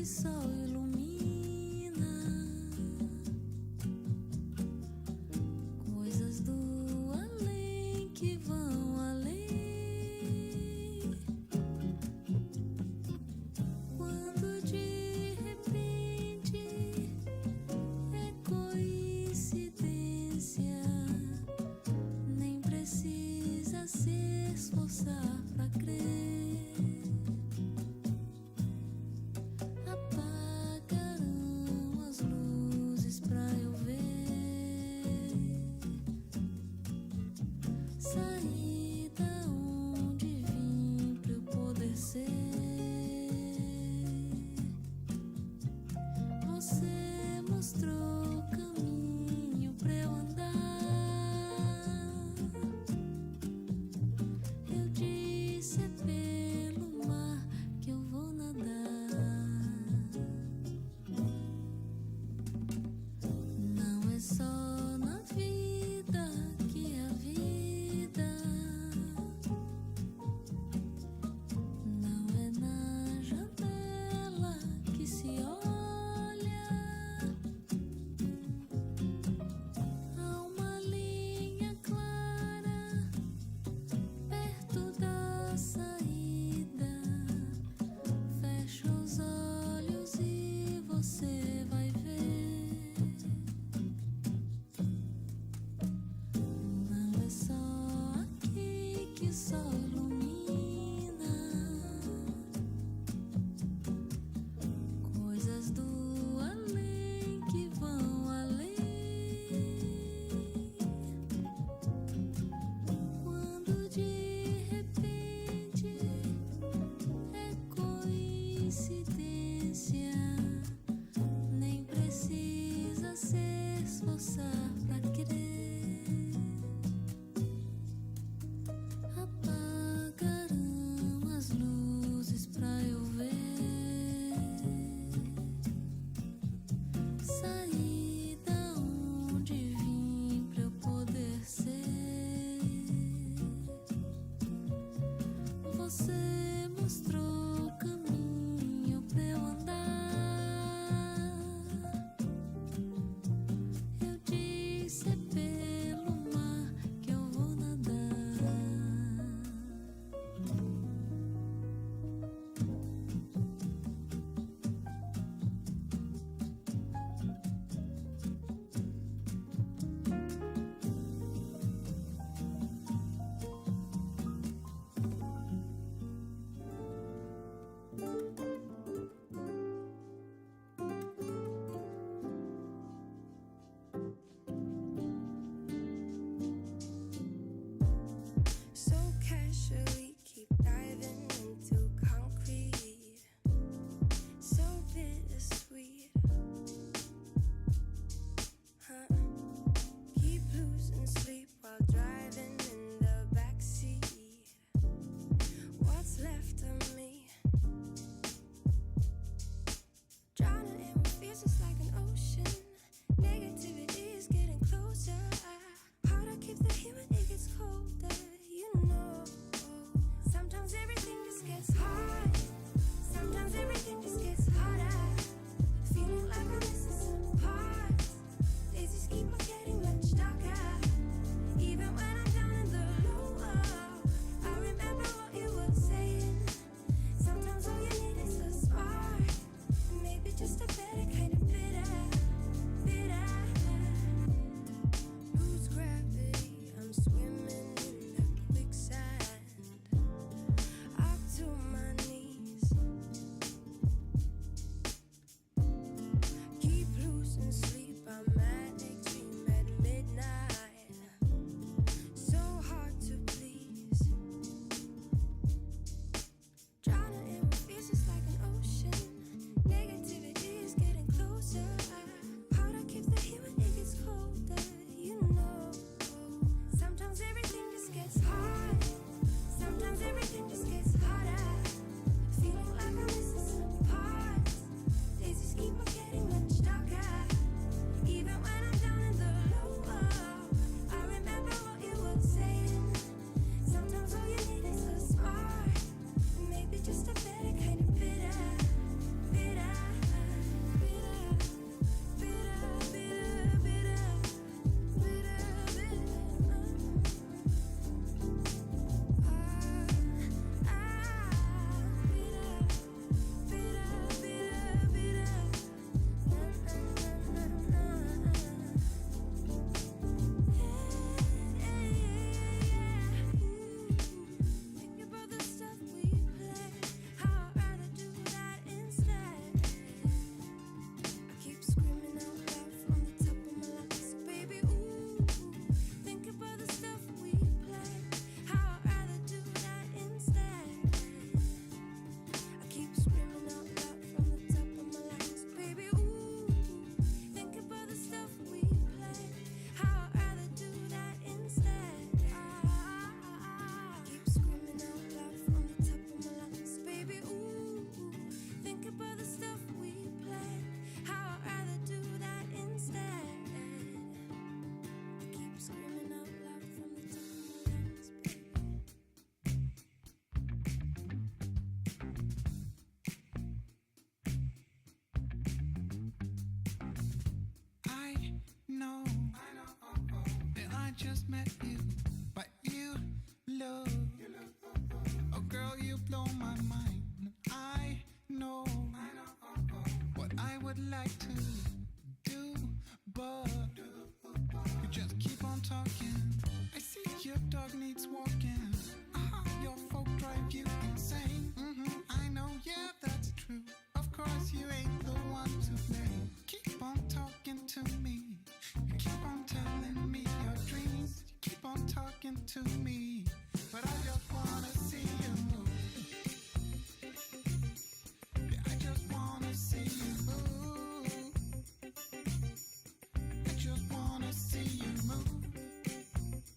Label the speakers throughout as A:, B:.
A: sol ilumina, coisas do além que vão além. Quando de repente é coincidência, nem precisa se esforçar pra crer. Você mostrou o caminho pra eu andar. Eu disse é pelo mar que eu vou nadar. Não é só na vida que a vida, não é na janela que se olha. Há uma linha clara perto da saída. Fecha os olhos e você vai ver. Não é só aqui que o sol ilumina, coisas do além que vão além. Quando de repente é coincidência, nem precisa se esforçar pra querer. Apagaram as luzes pra eu ver. Saí da onde vim pra eu poder ser. Você mostrou o caminho pra eu andar. Eu disse é pelo mar que eu vou nadar.
B: just met you, but you look. Oh, girl, you blow my mind. I know what I would like to do, but you just keep on talking. I see your dog needs walking. Your folk drive you insane. I know, yeah, that's true. Of course, you ain't the one to blame. Keep on talking to me. You keep on telling me your dreams. You keep on talking to me, but I just wanna see you move. Yeah, I just wanna see you move. I just wanna see you move.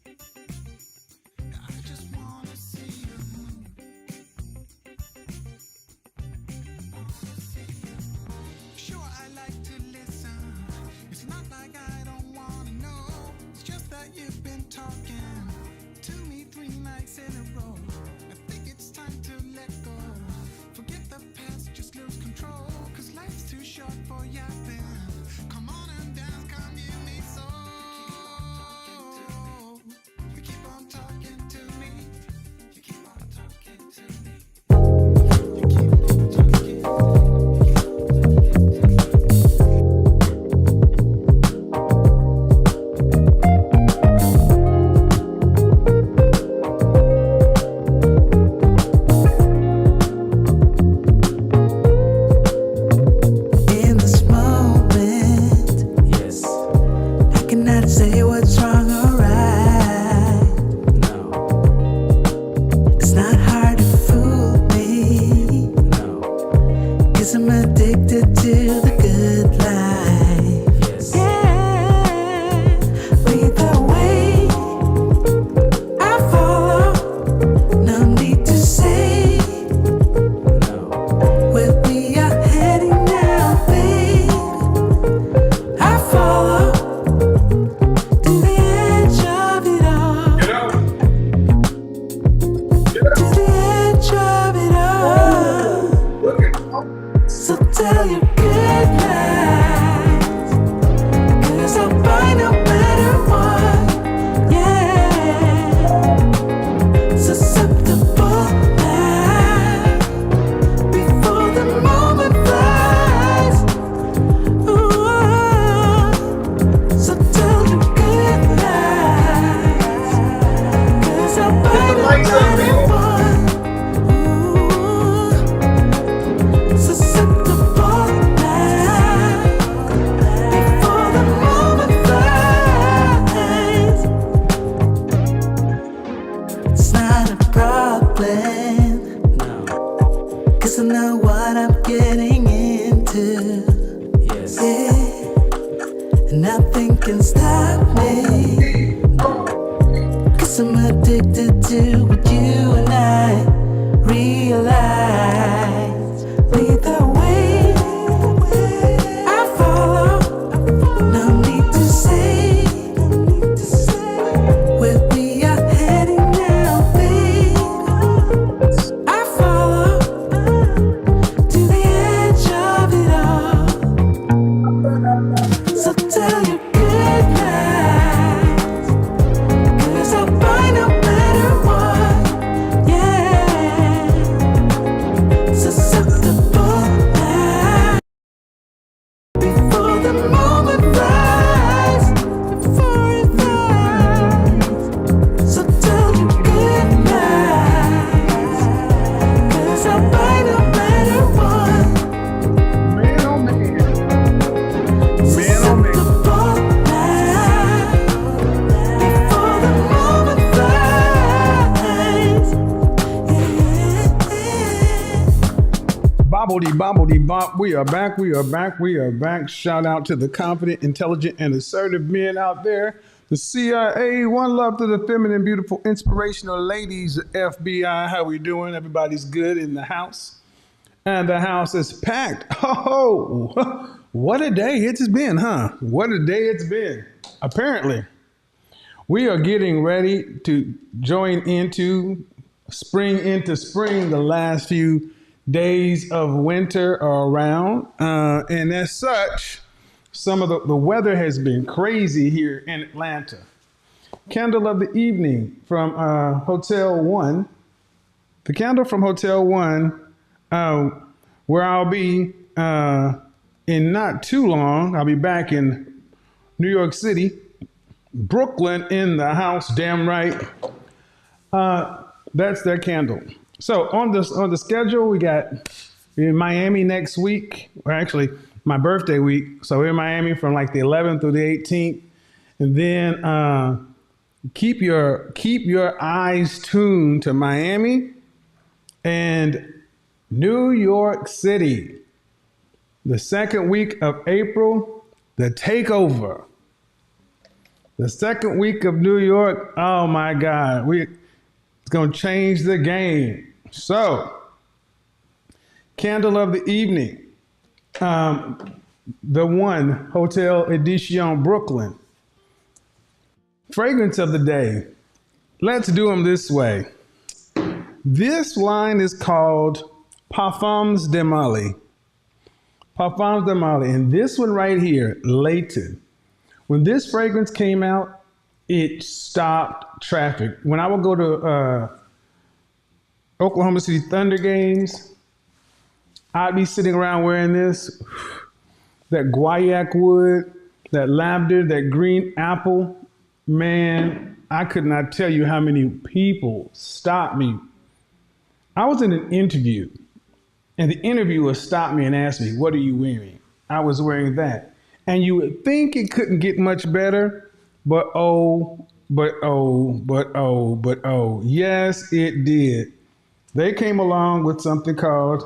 B: Yeah, I just wanna see you move. Sure, I like to listen. It's not like I don't wanna know. It's just that you've been talking to me 3 nights in a row. I think it's time to let go. Forget the past, just lose control. Cause life's too short for yapping. Come on and dance, come give me soul. You keep on talking to me. You keep on talking to me. You keep on talking. In this moment,
C: Yes.
B: I cannot say what's wrong or right.
C: No.
B: It's not hard to fool me,
C: No.
B: cause I'm addicted to the good life.
C: Yes.
B: Yeah, lead the way, I follow. No need to say
C: No.
B: where we are heading now, babe. I follow to the edge of it all. To the edge of it all. So tell your good lies, cause I'll buy no matter what. Yeah, susceptible now, before the moment flies. Ooh, so tell your good lies, cause I'll buy no matter what. Ooh, susceptible now, before the moment flies. It's not a problem,
C: No.
B: cause I know what I'm getting into.
C: Yes.
B: Yeah, and nothing can stop me, cause I'm addicted to what you and I realize. Lead the way, I follow. No need to say where we are heading now, babe. I follow to the edge of it all. So tell your good lies, cause I'll buy no matter what. Yeah, susceptible now, before the moment flies. Before it flies. So tell your good lies, cause I'll buy no matter what.
D: Man, oh man.
B: Susceptible now, before the moment flies. Yeah.
D: Bobbledy, bobbledy, bop. We are back. We are back. We are back. Shout out to the confident, intelligent, and assertive men out there. The CIA, one love to the feminine, beautiful, inspirational ladies. FBI, how we doing? Everybody's good in the house. And the house is packed. Oh, what a day it's been, huh? What a day it's been. Apparently, we are getting ready to join into spring. The last few days of winter are around. And as such, some of the weather has been crazy here in Atlanta. Candle of the evening from Hotel One. The candle from Hotel One, where I'll be in not too long. I'll be back in New York City, Brooklyn in the house. Damn right. That's their candle. So on the schedule, we're in Miami next week, or actually my birthday week. So we're in Miami from like the 11th through the 18th, and then keep your eyes tuned to Miami and New York City. The second week of April, the takeover. The second week of New York. Oh my God, it's gonna change the game. So, candle of the evening, the One Hotel Edition Brooklyn. Fragrance of the day. Let's do them this way. This line is called Parfums de Mali. Parfums de Mali. And this one right here, Leighton. When this fragrance came out, it stopped traffic. When I would go to Oklahoma City Thunder games, I'd be sitting around wearing this. That guaiac wood, that lavender, that green apple. Man, I could not tell you how many people stopped me. I was in an interview, and the interviewer stopped me and asked me, "What are you wearing?" I was wearing that. And you would think it couldn't get much better, but oh, yes, it did. They came along with something called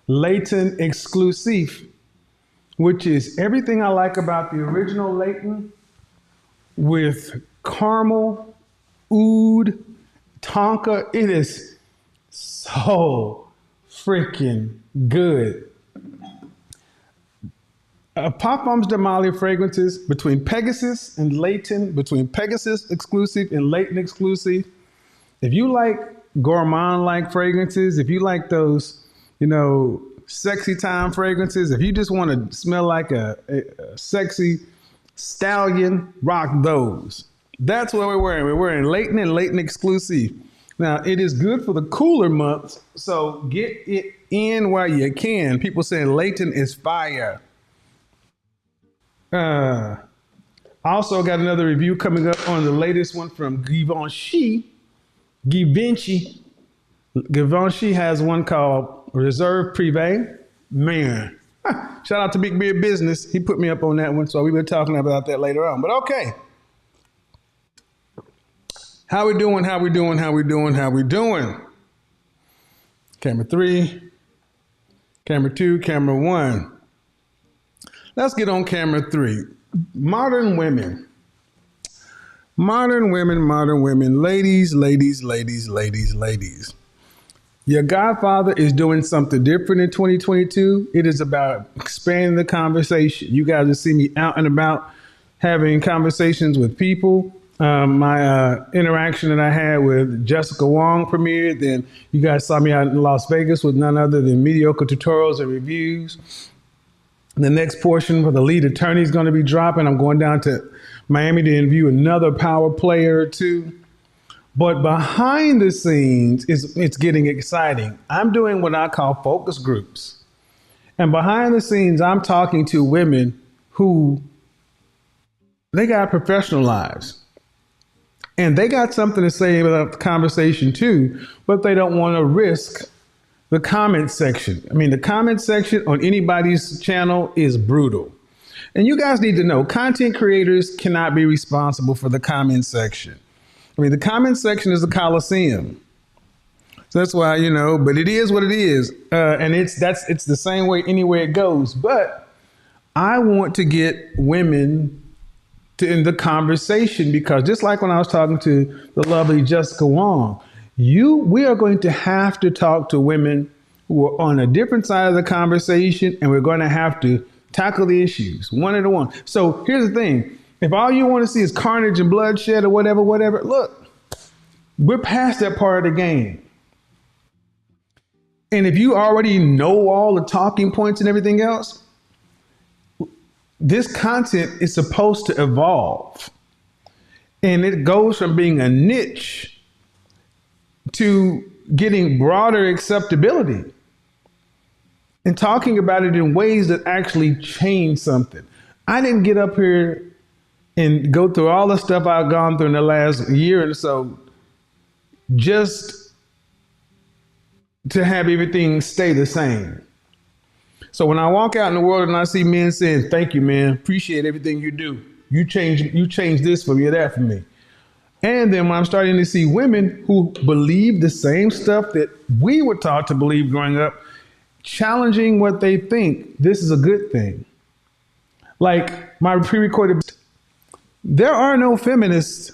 D: Leighton Exclusive, which is everything I like about the original Leighton with caramel, oud, tonka. It is so freaking good. Parfums de Mali fragrances between Pegasus and Leighton, between Pegasus Exclusive and Leighton Exclusive. If you like gourmand-like fragrances, if you like those, sexy time fragrances, if you just want to smell like a sexy stallion, rock those. That's what we're wearing. We're wearing Leighton and Leighton Exclusive. Now, it is good for the cooler months, so get it in while you can. People saying Leighton is fire. Also got another review coming up on the latest one from Givenchy. Givenchy has one called Reserve Privé. Man, shout out to Big Beard Business. He put me up on that one, so we were talking about that later on. But okay. How we doing? Camera 3, camera 2, camera 1. Let's get on camera 3. Modern women. Ladies. Your godfather is doing something different in 2022. It is about expanding the conversation. You guys will see me out and about having conversations with people. My interaction that I had with Jessica Wong premiered. Then you guys saw me out in Las Vegas with none other than mediocre tutorials and reviews. The next portion for the lead attorney is going to be dropping. I'm going down to Miami to interview another power player or two. But behind the scenes, it's getting exciting. I'm doing what I call focus groups. And behind the scenes, I'm talking to women who, they got professional lives. And they got something to say about the conversation too, but they don't want to risk the comment section. I mean, the comment section on anybody's channel is brutal. And you guys need to know, content creators cannot be responsible for the comment section. I mean, the comment section is a coliseum. So that's why, but it is what it is. And it's the same way anywhere it goes. But I want to get women in the conversation, because just like when I was talking to the lovely Jessica Wong, we are going to have to talk to women who are on a different side of the conversation, and we're going to have to tackle the issues one at a one. So here's the thing. If all you want to see is carnage and bloodshed or whatever, look, we're past that part of the game. And if you already know all the talking points and everything else, this content is supposed to evolve. And it goes from being a niche to getting broader acceptability and talking about it in ways that actually change something. I didn't get up here and go through all the stuff I've gone through in the last year or so just to have everything stay the same. So when I walk out in the world and I see men saying, "Thank you, man, appreciate everything you do. You change this for me or that for me." And then when I'm starting to see women who believe the same stuff that we were taught to believe growing up, challenging what they think, this is a good thing. Like my pre-recorded, there are no feminists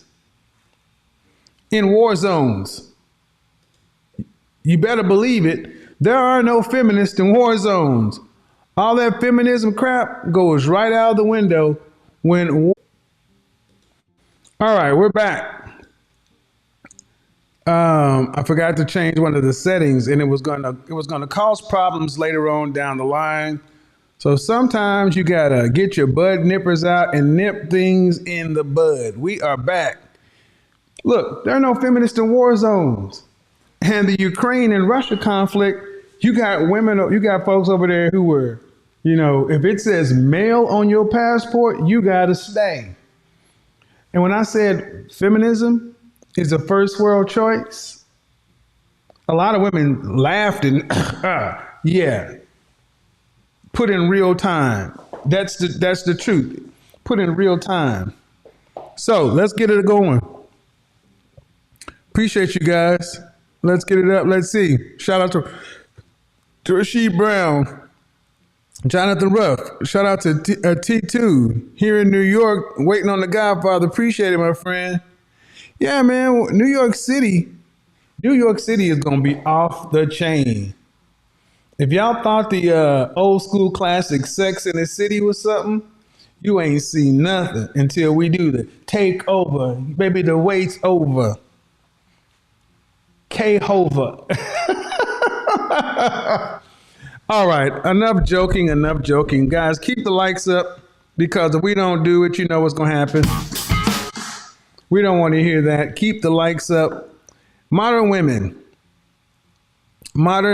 D: in war zones. You better believe it. There are no feminists in war zones. All that feminism crap goes right out the window when. All right, we're back. I forgot to change one of the settings, and it was gonna cause problems later on down the line. So sometimes you gotta get your bud nippers out and nip things in the bud. We are back. Look, there are no feminists in war zones. And the Ukraine and Russia conflict, you got women, you got folks over there who were, if it says male on your passport, you gotta stay. And when I said feminism is a first world choice, a lot of women laughed and, yeah, put in real time. That's the truth. Put in real time. So let's get it going. Appreciate you guys. Let's get it up. Let's see. Shout out to Rasheed Brown, Jonathan Ruff. Shout out to T2 here in New York, waiting on the Godfather. Appreciate it, my friend. Yeah, man. New York City is going to be off the chain. If y'all thought the old school classic Sex in the City was something, you ain't seen nothing until we do the takeover. Baby, the wait's over. K-Hova. All right, enough joking. Guys, keep the likes up because if we don't do it, you know what's going to happen. We don't want to hear that. Keep the likes up. Modern women. Wow.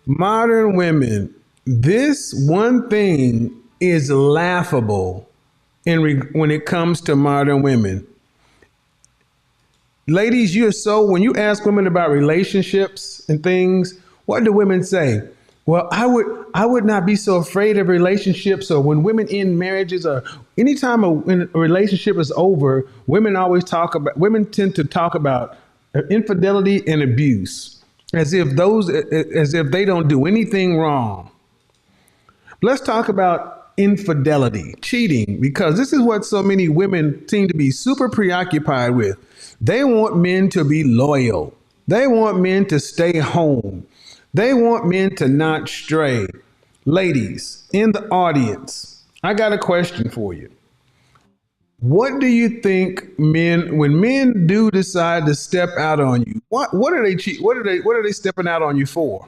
D: Modern women. This one thing is laughable when it comes to modern women. Ladies, when you ask women about relationships and things, what do women say? Well, I would not be so afraid of relationships. Or when women end marriages, or anytime a relationship is over, women tend to talk about infidelity and abuse as if they don't do anything wrong. Let's talk about infidelity, cheating, because this is what so many women seem to be super preoccupied with. They want men to be loyal. They want men to stay home. They want men to not stray. Ladies in the audience, I got a question for you. What do you think when men do decide to step out on you, what are they stepping out on you for?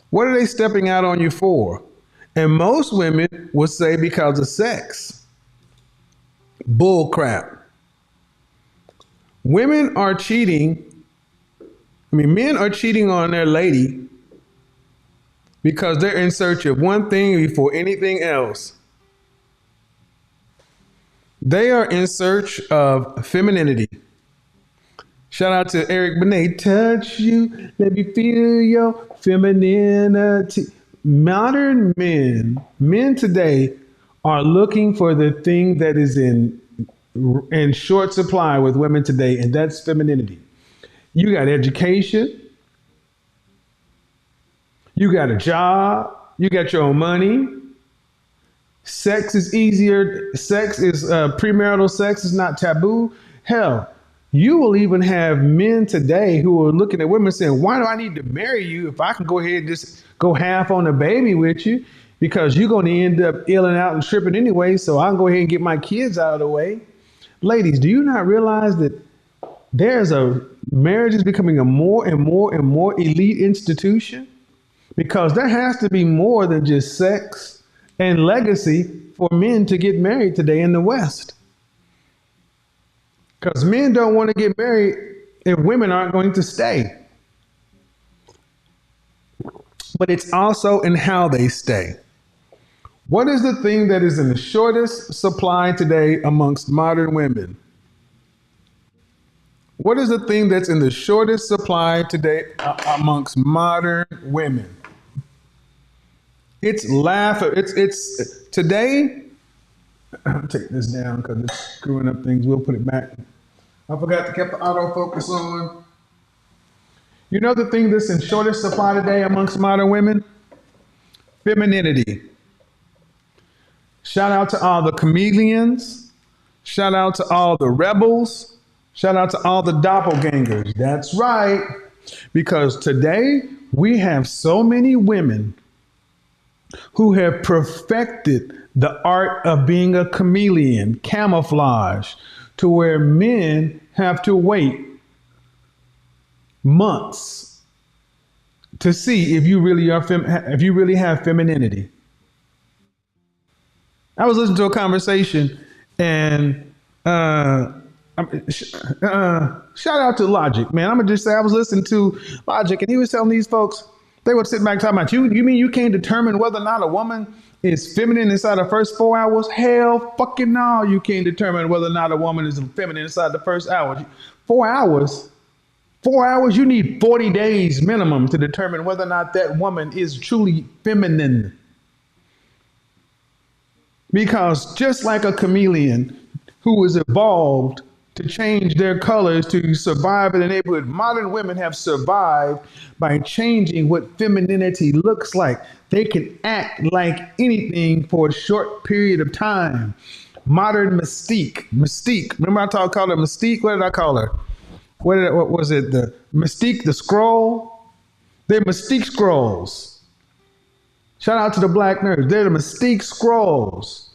D: What are they stepping out on you for? And most women would say because of sex. Bull crap. Men are cheating on their lady because they're in search of one thing before anything else. They are in search of femininity. Shout out to Eric Benet. Touch you, let me feel your femininity. Modern men today are looking for the thing that is in short supply with women today, and that's femininity. You got education, you got a job, you got your own money. Sex is easier. Premarital sex is not taboo. Hell, you will even have men today who are looking at women saying, why do I need to marry you if I can go ahead and just go half on a baby with you? Because you're going to end up illing out and tripping anyway, so I'll go ahead and get my kids out of the way. Ladies, do you not realize that marriage is becoming a more and more elite institution? Because there has to be more than just sex and legacy for men to get married today in the West. Because men don't want to get married if women aren't going to stay. But it's also in how they stay. What is the thing that is in the shortest supply today amongst modern women? What is the thing that's in the shortest supply today amongst modern women? It's laughable. It's today. I'll take this down because it's screwing up things. We'll put it back. I forgot to keep the autofocus on. You know the thing that's in shortest supply today amongst modern women? Femininity. Shout out to all the chameleons. Shout out to all the rebels. Shout out to all the doppelgangers. That's right. Because today we have so many women who have perfected the art of being a chameleon, camouflage, to where men have to wait months to see if you really are if you really have femininity. I was listening to a conversation, and shout out to Logic, man. I'm gonna just say I was listening to Logic, and he was telling these folks, they were sitting back talking about, you mean you can't determine whether or not a woman is feminine inside the first 4 hours? Hell fucking no, you can't determine whether or not a woman is feminine inside the first hour. 4 hours? 4 hours? You need 40 days minimum to determine whether or not that woman is truly feminine. Because just like a chameleon who is evolved to change their colors to survive in the neighborhood, modern women have survived by changing what femininity looks like. They can act like anything for a short period of time. Modern mystique. Remember I called her Mystique? What did I call her? What was it? The Mystique, the scroll? They're Mystique scrolls. Shout out to the black nerds. They're the Mystique scrolls.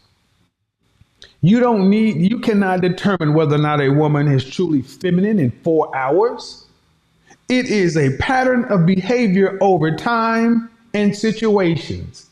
D: You cannot determine whether or not a woman is truly feminine in 4 hours. It is a pattern of behavior over time and situations.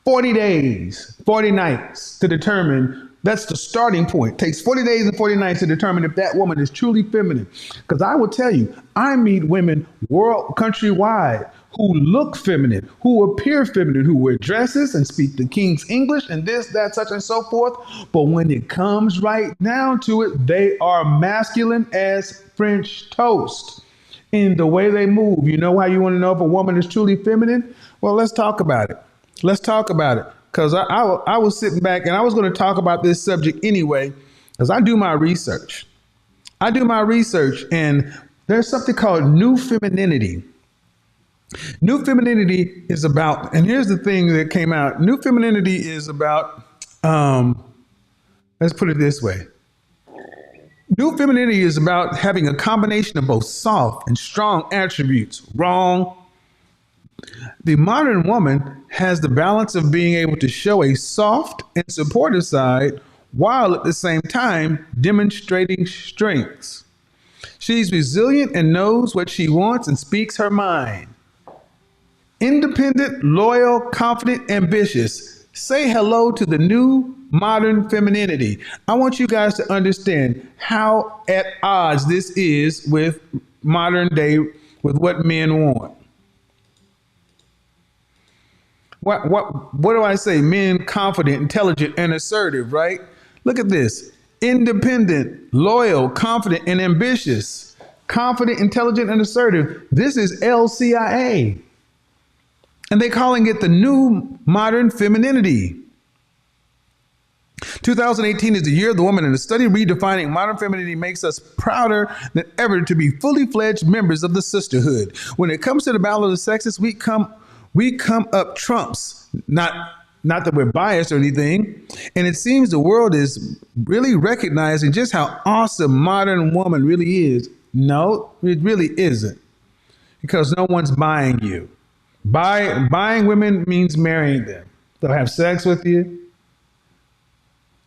D: 40 days, 40 nights to determine. That's the starting point. It takes 40 days and 40 nights to determine if that woman is truly feminine. Because I will tell you, I meet women countrywide who look feminine, who appear feminine, who wear dresses and speak the King's English and this, that, such and so forth. But when it comes right down to it, they are masculine as French toast in the way they move. You know how you want to know if a woman is truly feminine? Well, let's talk about it. Because I was sitting back and I was going to talk about this subject anyway, because I do my research. And there's something called new femininity. New femininity is about, and here's the thing that came out. New femininity is about, let's put it this way. New femininity is about having a combination of both soft and strong attributes. Wrong. The modern woman has the balance of being able to show a soft and supportive side while at the same time demonstrating strengths. She's resilient and knows what she wants and speaks her mind. Independent, loyal, confident, ambitious. Say hello to the new modern femininity. I want you guys to understand how at odds this is with modern day, with what men want. What do I say? Men confident, intelligent, and assertive, right? Look at this. Independent, loyal, confident, and ambitious. Confident, intelligent, and assertive. This is LCIA. And they're calling it the new modern femininity. 2018 is the year of the woman, and the study redefining modern femininity makes us prouder than ever to be fully fledged members of the sisterhood. When it comes to the battle of the sexes, we come up trumps. Not that we're biased or anything. And it seems the world is really recognizing just how awesome modern woman really is. No, it really isn't. Because no one's buying you. Buying women means marrying them. They'll have sex with you.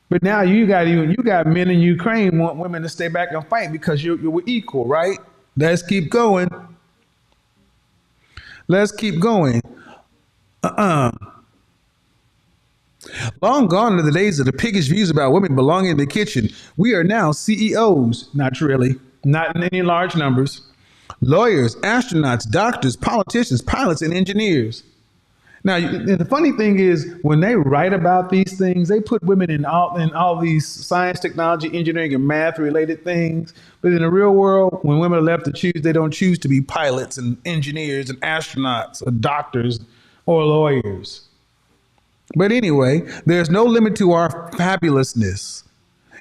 D: But now you got men in Ukraine want women to stay back and fight because you're equal, right? Let's keep going. Long gone are the days of the piggish views about women belonging in the kitchen. We are now CEOs. Not really, not in any large numbers. Lawyers, astronauts, doctors, politicians, pilots, and engineers. Now, the funny thing is, when they write about these things, they put women in all these science, technology, engineering, and math-related things. But in the real world, when women are left to choose, they don't choose to be pilots and engineers and astronauts or doctors or lawyers. But anyway, there's no limit to our fabulousness.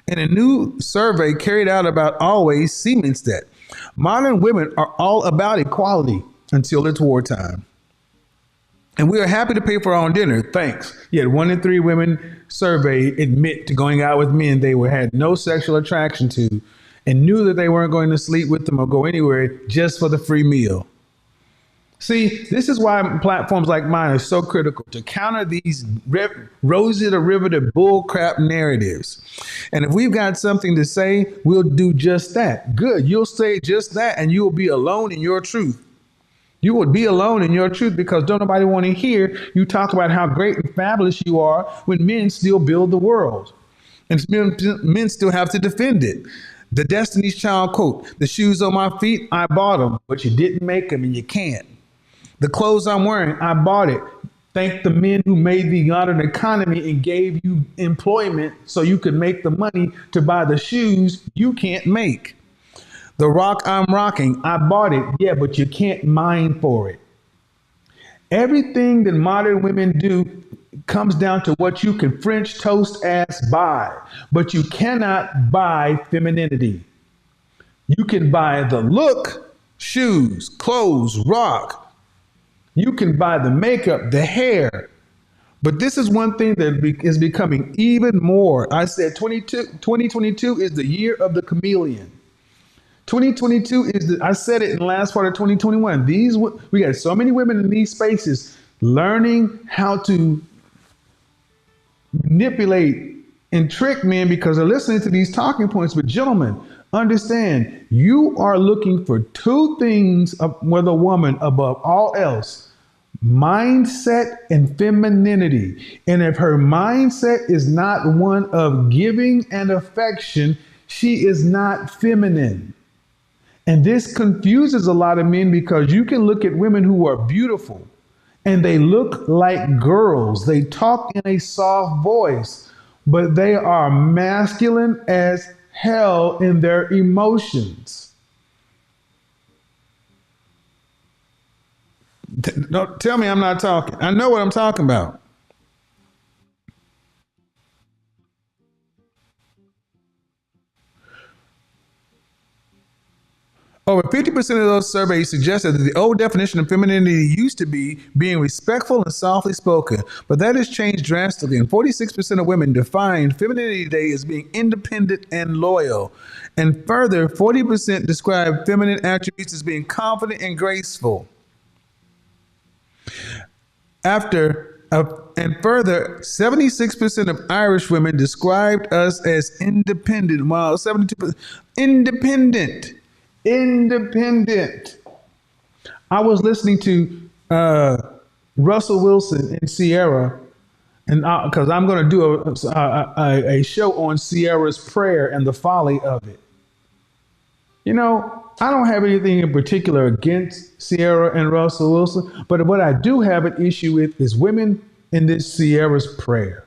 D: In a new survey carried out about Always cements that modern women are all about equality until it's wartime. And we are happy to pay for our own dinner, thanks. Yet 1 in 3 women surveyed admit to going out with men they had no sexual attraction to and knew that they weren't going to sleep with them or go anywhere just for the free meal. See, this is why platforms like mine are so critical to counter these rosy derivative bullcrap narratives. And if we've got something to say, we'll do just that. Good. You'll say just that and you will be alone in your truth. You would be alone in your truth because don't nobody want to hear you talk about how great and fabulous you are when men still build the world. And men still have to defend it. The Destiny's Child quote, the shoes on my feet, I bought them, but you didn't make them and you can't. The clothes I'm wearing, I bought it. Thank the men who made the modern economy and gave you employment so you could make the money to buy the shoes you can't make. The rock I'm rocking, I bought it. Yeah, but you can't mine for it. Everything that modern women do comes down to what you can French toast ass buy, but you cannot buy femininity. You can buy the look, shoes, clothes, rock. You can buy the makeup, the hair. But this is one thing that is becoming even more. I said 2022 is the year of the chameleon. 2022 I said it in the last part of 2021. We got so many women in these spaces learning how to manipulate and trick men because they're listening to these talking points. But gentlemen, understand, you are looking for 2 things with a woman above all else: mindset and femininity. And if her mindset is not one of giving and affection, she is not feminine. And this confuses a lot of men because you can look at women who are beautiful and they look like girls. They talk in a soft voice, but they are masculine as hell in their emotions. Don't tell me I'm not talking. I know what I'm talking about. Over 50% of those surveys suggested that the old definition of femininity used to be being respectful and softly spoken, but that has changed drastically. And 46% of women defined femininity today as being independent and loyal. And further, 40% describe feminine attributes as being confident and graceful. And further, 76% of Irish women described us as independent, while 72% independent. Independent. I was listening to Russell Wilson and Sierra, and because I'm going to do a show on Sierra's prayer and the folly of it. You know, I don't have anything in particular against Sierra and Russell Wilson, but what I do have an issue with is women in this Sierra's prayer.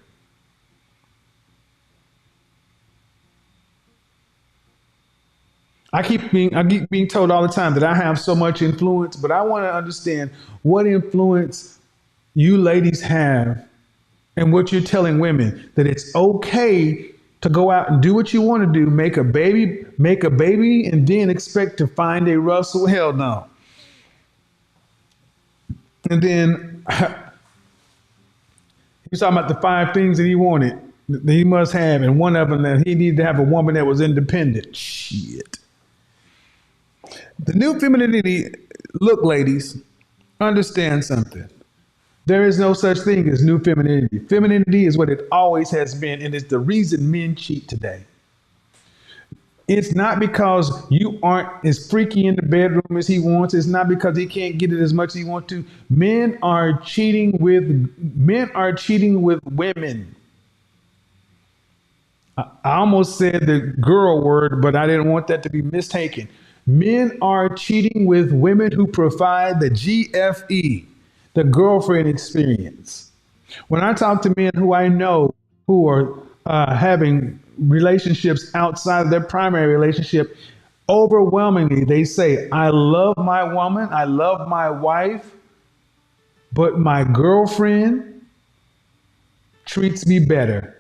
D: I keep being told all the time that I have so much influence, but I want to understand what influence you ladies have and what you're telling women, that it's okay to go out and do what you want to do, make a baby, and then expect to find a Russell. Hell no. And then he's talking about the 5 things that he wanted, that he must have, and one of them that he needed to have a woman that was independent. Shit. The new femininity, look, ladies, understand something. There is no such thing as new femininity. Femininity is what it always has been, and it's the reason men cheat today. It's not because you aren't as freaky in the bedroom as he wants. It's not because he can't get it as much as he wants to. Men are cheating with women. I almost said the girl word, but I didn't want that to be mistaken. Men are cheating with women who provide the GFE, the girlfriend experience. When I talk to men who I know who are having relationships outside of their primary relationship, overwhelmingly they say, I love my woman, I love my wife, but my girlfriend treats me better.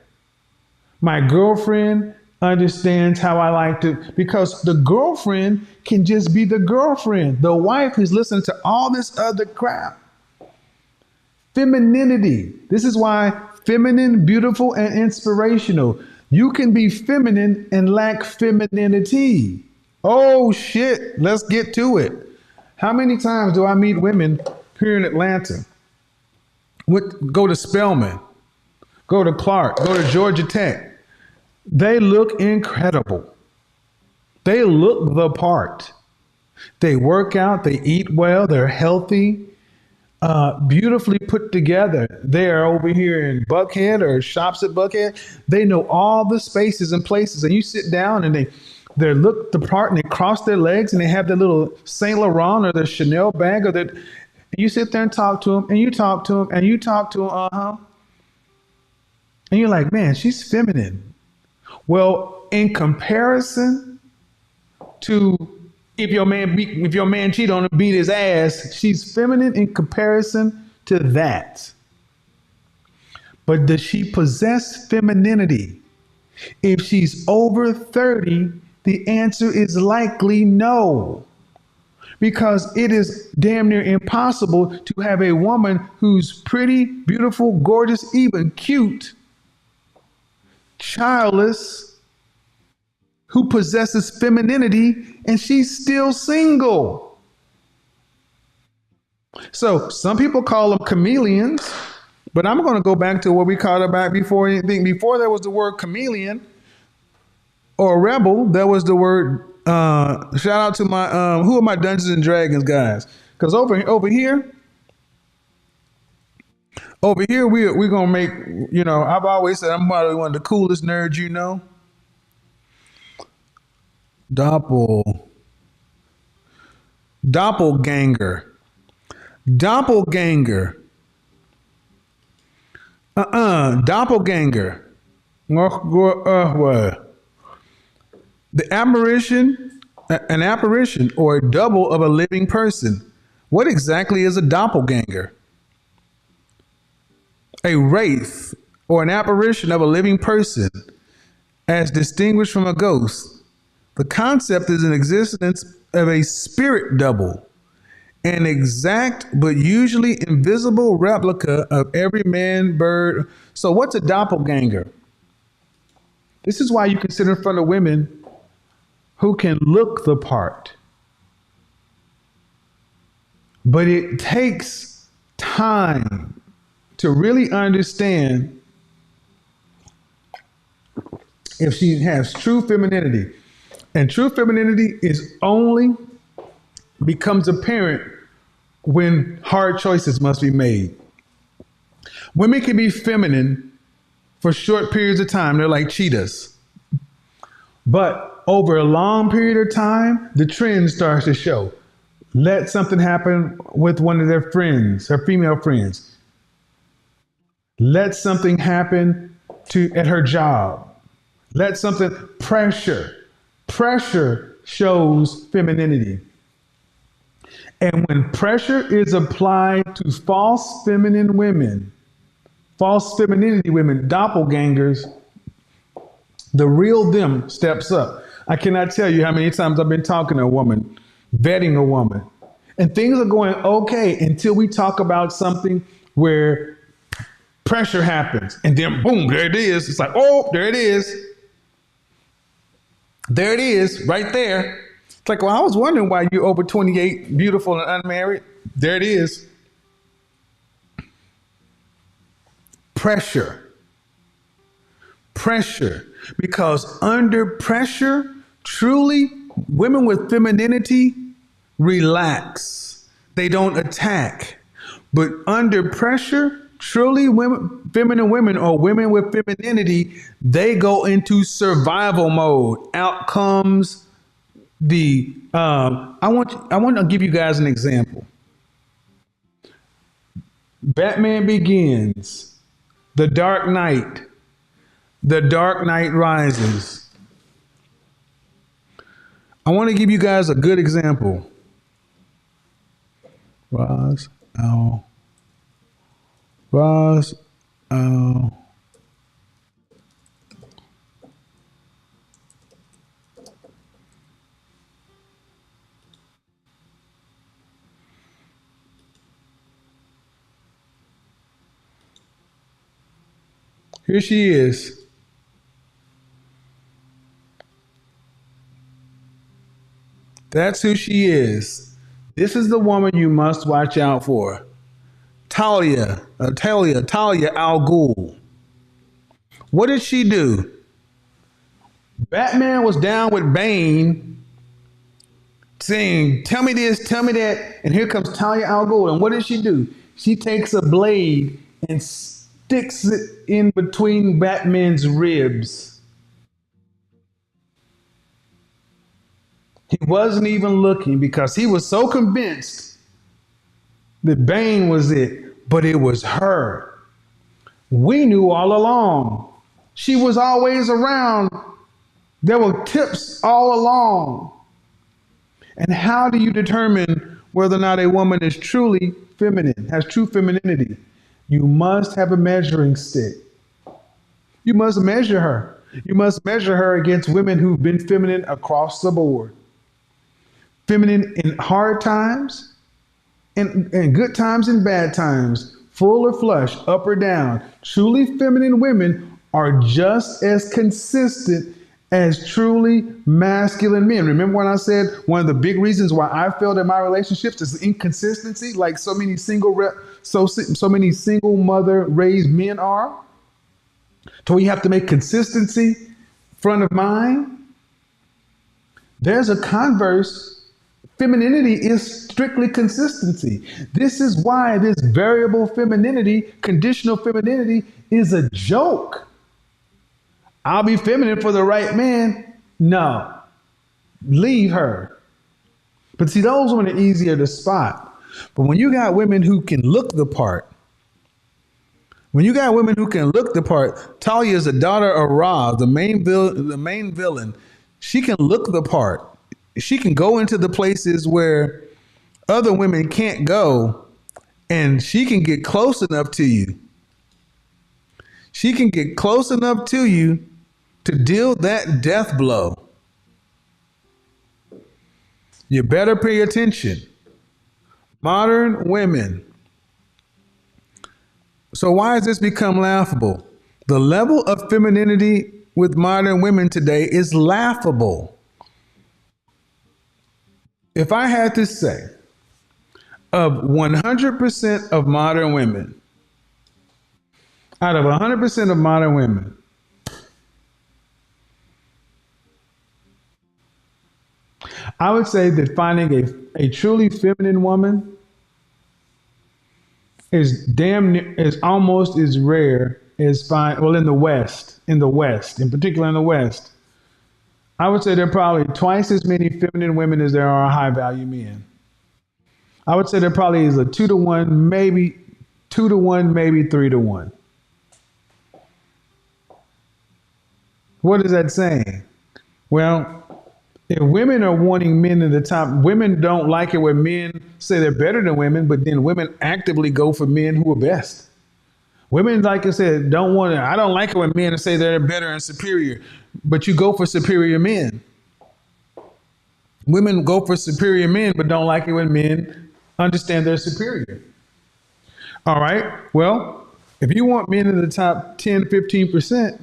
D: My girlfriend understands how I like to, because the girlfriend can just be the girlfriend. The wife is listening to all this other crap. Femininity. This is why feminine, beautiful, and inspirational. You can be feminine and lack femininity. Oh shit, let's get to it. How many times do I meet women here in Atlanta? Go to Spelman, go to Clark, go to Georgia Tech. They look incredible. They look the part. They work out, they eat well, they're healthy, beautifully put together. They're over here in Buckhead or shops at Buckhead. They know all the spaces and places. And you sit down and they look the part and they cross their legs and they have their little Saint Laurent or their Chanel bag or their, you sit there and talk to them and you talk to them and you talk to them, and you're like, man, she's feminine. Well, in comparison to if your man cheat on him, beat his ass, she's feminine in comparison to that. But does she possess femininity? If she's over 30, the answer is likely no. Because it is damn near impossible to have a woman who's pretty, beautiful, gorgeous, even cute, childless, who possesses femininity, and she's still single. So some people call them chameleons, but I'm going to go back to what we called it back before anything. Before there was the word chameleon or rebel, there was the word, shout out to my, who are my Dungeons and Dragons guys? Because over here, we're going to make, I've always said I'm probably one of the coolest nerds, Doppelganger. Doppelganger. Doppelganger. The an apparition or a double of a living person. What exactly is a doppelganger? A wraith or an apparition of a living person as distinguished from a ghost. The concept is an existence of a spirit double, an exact but usually invisible replica of every man, bird. So what's a doppelganger? This is why you consider in front of women who can look the part. But it takes time to really understand if she has true femininity. And true femininity becomes apparent when hard choices must be made. Women can be feminine for short periods of time. They're like cheetahs. But over a long period of time, the trend starts to show. Let something happen with one of their friends, her female friends. Let something happen at her job. Let something, pressure shows femininity. And when pressure is applied to false femininity women, doppelgangers, the real them steps up. I cannot tell you how many times I've been talking to a woman, vetting a woman, and things are going okay until we talk about something where pressure happens. And then boom, there it is. It's like, oh, there it is. There it is, right there. It's like, well, I was wondering why you're over 28, beautiful and unmarried. There it is. Pressure. Because under pressure, Truly, women with femininity relax. They don't attack. But under pressure, truly women, feminine women or women with femininity, they go into survival mode. Out comes the I want to give you guys an example. Batman Begins, The Dark Knight, The Dark Knight Rises. I want to give you guys a good example. Rise, Al, Rise, Al. Here she is. That's who she is. This is the woman you must watch out for. Talia al Ghul. What did she do? Batman was down with Bane saying, tell me this, tell me that. And here comes Talia al Ghul. And what did she do? She takes a blade and sticks it in between Batman's ribs. He wasn't even looking because he was so convinced that Bane was it, but it was her. We knew all along. She was always around. There were tips all along. And how do you determine whether or not a woman is truly feminine, has true femininity? You must have a measuring stick. You must measure her. You must measure her against women who've been feminine across the board. Feminine in hard times, and good times and bad times, full or flush, up or down. Truly feminine women are just as consistent as truly masculine men. Remember when I said one of the big reasons why I failed in my relationships is inconsistency, like so many so many single mother raised men are? So we have to make consistency front of mind. There's a converse. Femininity is strictly consistency. This is why this variable femininity, conditional femininity, is a joke. I'll be feminine for the right man. No, leave her. But see, those women are easier to spot. But when you got women who can look the part, Talia is the daughter of Ra, the main villain. She can look the part. She can go into the places where other women can't go, and she can get close enough to you. She can get close enough to you to deal that death blow. You better pay attention. Modern women. So why has this become laughable? The level of femininity with modern women today is laughable. If I had to say, of 100% of modern women, out of 100% of modern women, I would say that finding a truly feminine woman is almost as rare as in the West, in particular in the West. I would say there are probably twice as many feminine women as there are high value men. I would say there probably is a 2-to-1, maybe 2-to-1, maybe 3-to-1. What is that saying? Well, if women are wanting men in the top, women don't like it when men say they're better than women, but then women actively go for men who are best. Women, like I said, I don't like it when men say they're better and superior, but you go for superior men. Women go for superior men, but don't like it when men understand they're superior. All right. Well, if you want men in the top 10, 15%,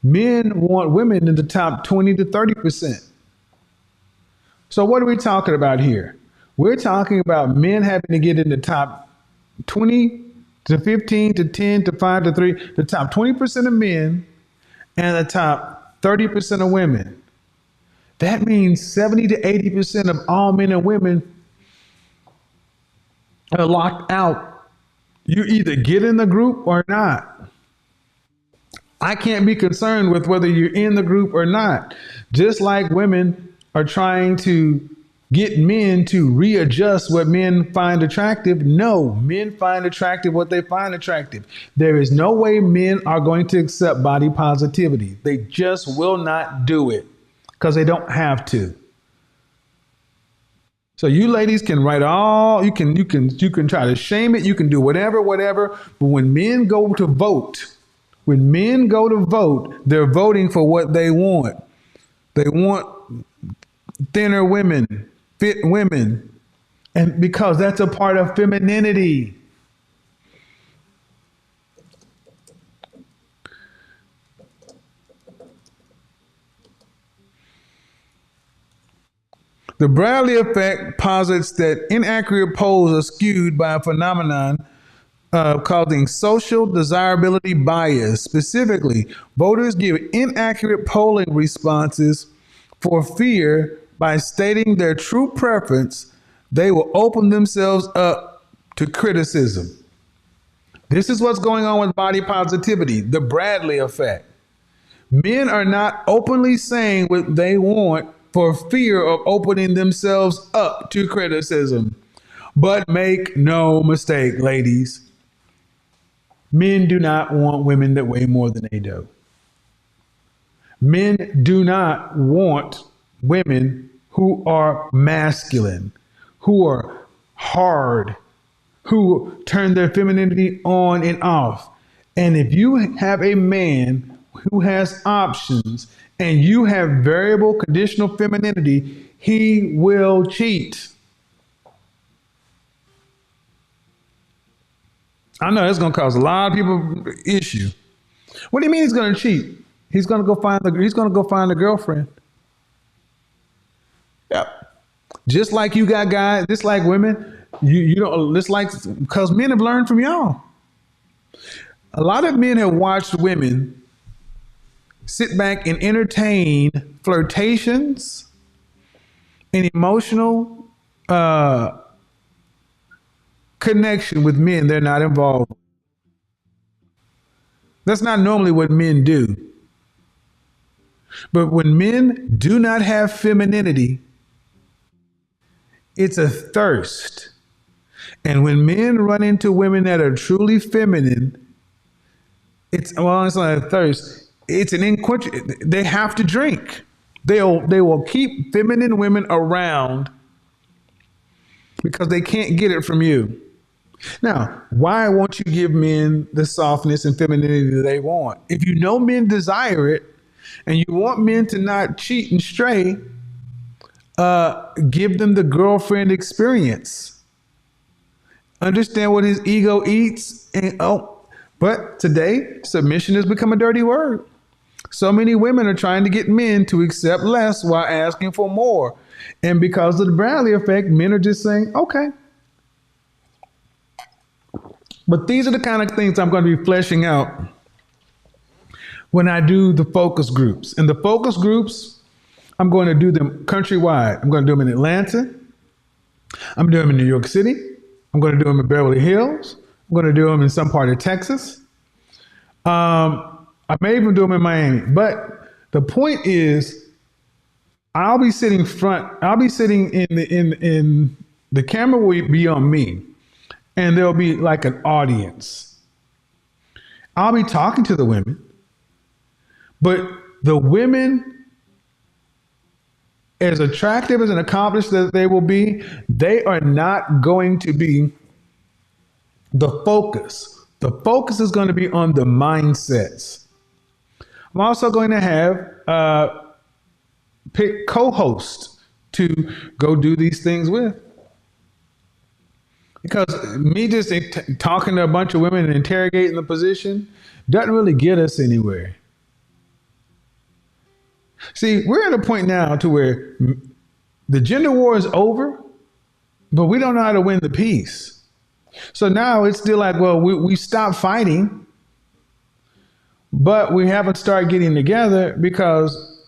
D: men want women in the top 20 to 30%. So what are we talking about here? We're talking about men having to get in the top 20 to 15 to 10 to 5 to 3, the top 20% of men and the top 30% of women. That means 70 to 80% of all men and women are locked out. You either get in the group or not. I can't be concerned with whether you're in the group or not. Just like women are trying to get men to readjust what men find attractive. No, men find attractive what they find attractive. There is no way men are going to accept body positivity. They just will not do it because they don't have to. So you ladies can write all you can try to shame it, you can do whatever, but when men go to vote, they're voting for what they want. They want thinner women, fit women, and because that's a part of femininity. The Bradley effect posits that inaccurate polls are skewed by a phenomenon causing social desirability bias. Specifically, voters give inaccurate polling responses for fear by stating their true preference, they will open themselves up to criticism. This is what's going on with body positivity, the Bradley effect. Men are not openly saying what they want for fear of opening themselves up to criticism. But make no mistake, ladies, men do not want women that weigh more than they do. Men do not want women who are masculine, who are hard, who turn their femininity on and off. And if you have a man who has options and you have variable conditional femininity, he will cheat. I know it's going to cause a lot of people issue. What do you mean he's going to cheat? He's going to go find a girlfriend. Yeah. Just like you got guys, just like women, you don't, just like, because men have learned from y'all. A lot of men have watched women sit back and entertain flirtations and emotional connection with men they're not involved with. That's not normally what men do. But when men do not have femininity, it's a thirst. And when men run into women that are truly feminine, it's not a thirst. It's an unquenchable. They have to drink. They will keep feminine women around because they can't get it from you. Now, why won't you give men the softness and femininity that they want? If you know men desire it and you want men to not cheat and stray, give them the girlfriend experience. Understand what his ego eats. But today, submission has become a dirty word. So many women are trying to get men to accept less while asking for more. And because of the Bradley effect, men are just saying, okay. But these are the kind of things I'm going to be fleshing out when I do the focus groups. And the focus groups, I'm going to do them countrywide. I'm going to do them in Atlanta. I'm doing them in New York City. I'm going to do them in Beverly Hills. I'm going to do them in some part of Texas. I may even do them in Miami. But the point is, I'll be sitting in the camera will be on me, and there'll be like an audience. I'll be talking to the women, but the women, as attractive as and accomplished as they will be, they are not going to be the focus. The focus is going to be on the mindsets. I'm also going to have pick co-hosts to go do these things with. Because me just talking to a bunch of women and interrogating the position doesn't really get us anywhere. See, we're at a point now to where the gender war is over, but we don't know how to win the peace. So now it's still like, well, we stopped fighting, but we haven't started getting together because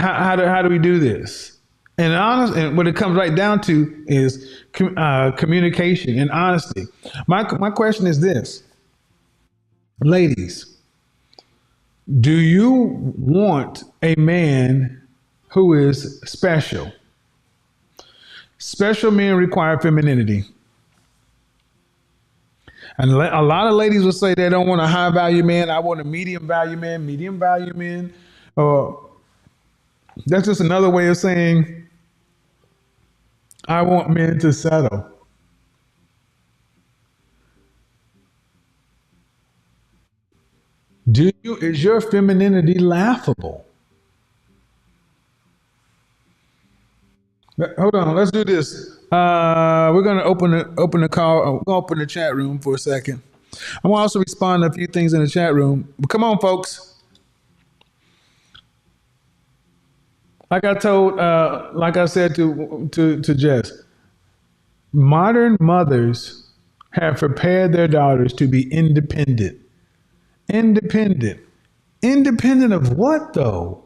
D: how do we do this? And what it comes right down to is communication and honesty. My question is this, ladies: do you want a man who is special? Special men require femininity. And a lot of ladies will say they don't want a high value man. I want a medium value man. Medium value men. That's just another way of saying I want men to settle. Is your femininity laughable? Hold on, let's do this. We're gonna open the call. We're gonna open the chat room for a second. I'm gonna also respond to a few things in the chat room. But come on, folks. Like I said to Jess, modern mothers have prepared their daughters to be independent. Independent. Independent of what though?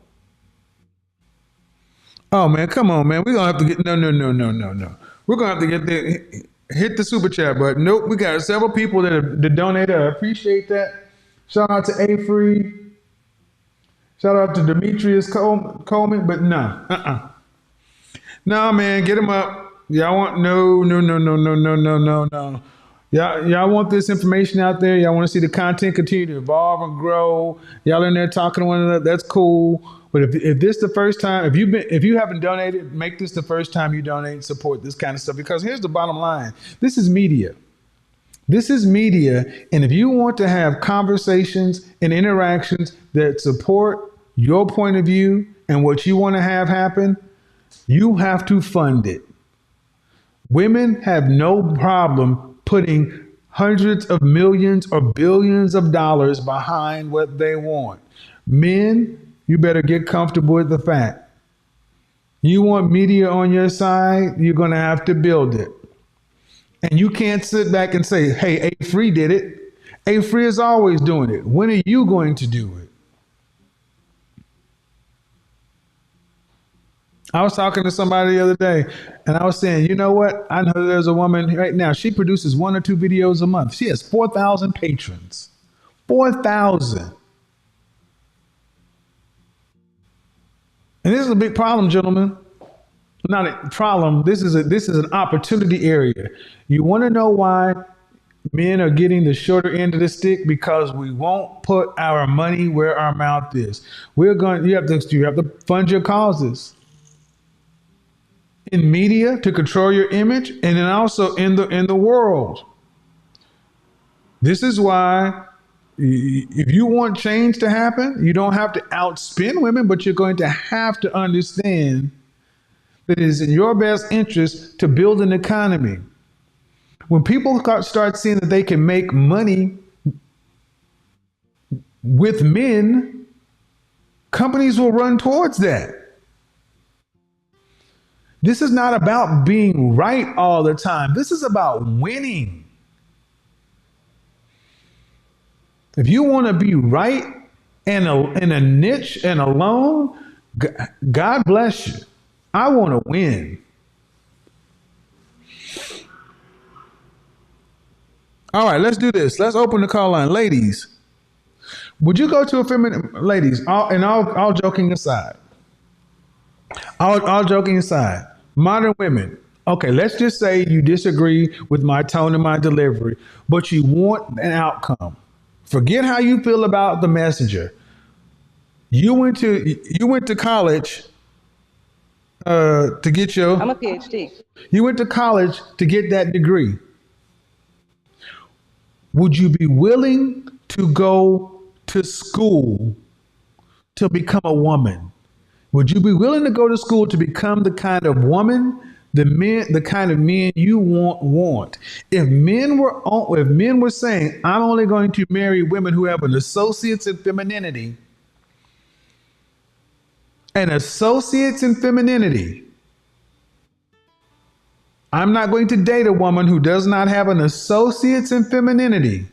D: Oh man, come on, man. We're gonna have to get no. We're gonna have to get hit the super chat button. Nope, we got several people that donated. I appreciate that. Shout out to A Free. Shout out to Demetrius Coleman. But no, no, man, get him up. Y'all want no. Y'all want this information out there. Y'all want to see the content continue to evolve and grow. Y'all in there talking to one another. That's cool. But if this the first time, if you haven't donated, make this the first time you donate, support this kind of stuff. Because here's the bottom line: this is media. This is media, and if you want to have conversations and interactions that support your point of view and what you want to have happen, you have to fund it. Women have no problem putting hundreds of millions or billions of dollars behind what they want. Men, you better get comfortable with the fact. You want media on your side, you're going to have to build it. And you can't sit back and say, hey, A Free did it. A Free is always doing it. When are you going to do it? I was talking to somebody the other day and I was saying, you know what? I know there's a woman right now. She produces 1 or 2 videos a month. She has 4,000 patrons. 4,000. And this is a big problem, gentlemen. Not a problem. This is an opportunity area. You want to know why men are getting the shorter end of the stick? Because we won't put our money where our mouth is. You have to fund your causes in media to control your image, and then also in the world. This is why, if you want change to happen, you don't have to outspin women, but you're going to have to understand that it is in your best interest to build an economy. When people start seeing that they can make money with men, companies will run towards that. This is not about being right all the time. This is about winning. If you want to be right in a niche and alone, God bless you. I want to win. All right, let's do this. Let's open the call line. Ladies, would you go to a feminine, ladies, all joking aside, all joking aside, modern women, okay, let's just say you disagree with my tone and my delivery, but you want an outcome. Forget how you feel about the messenger. You went to college to get your...
E: I'm a PhD.
D: You went to college to get that degree. Would you be willing to go to school to become a woman? Would you be willing to go to school to become the kind of woman, the kind of men you want? If men were saying, I'm only going to marry women who have an associates in femininity, I'm not going to date a woman who does not have an associates in femininity.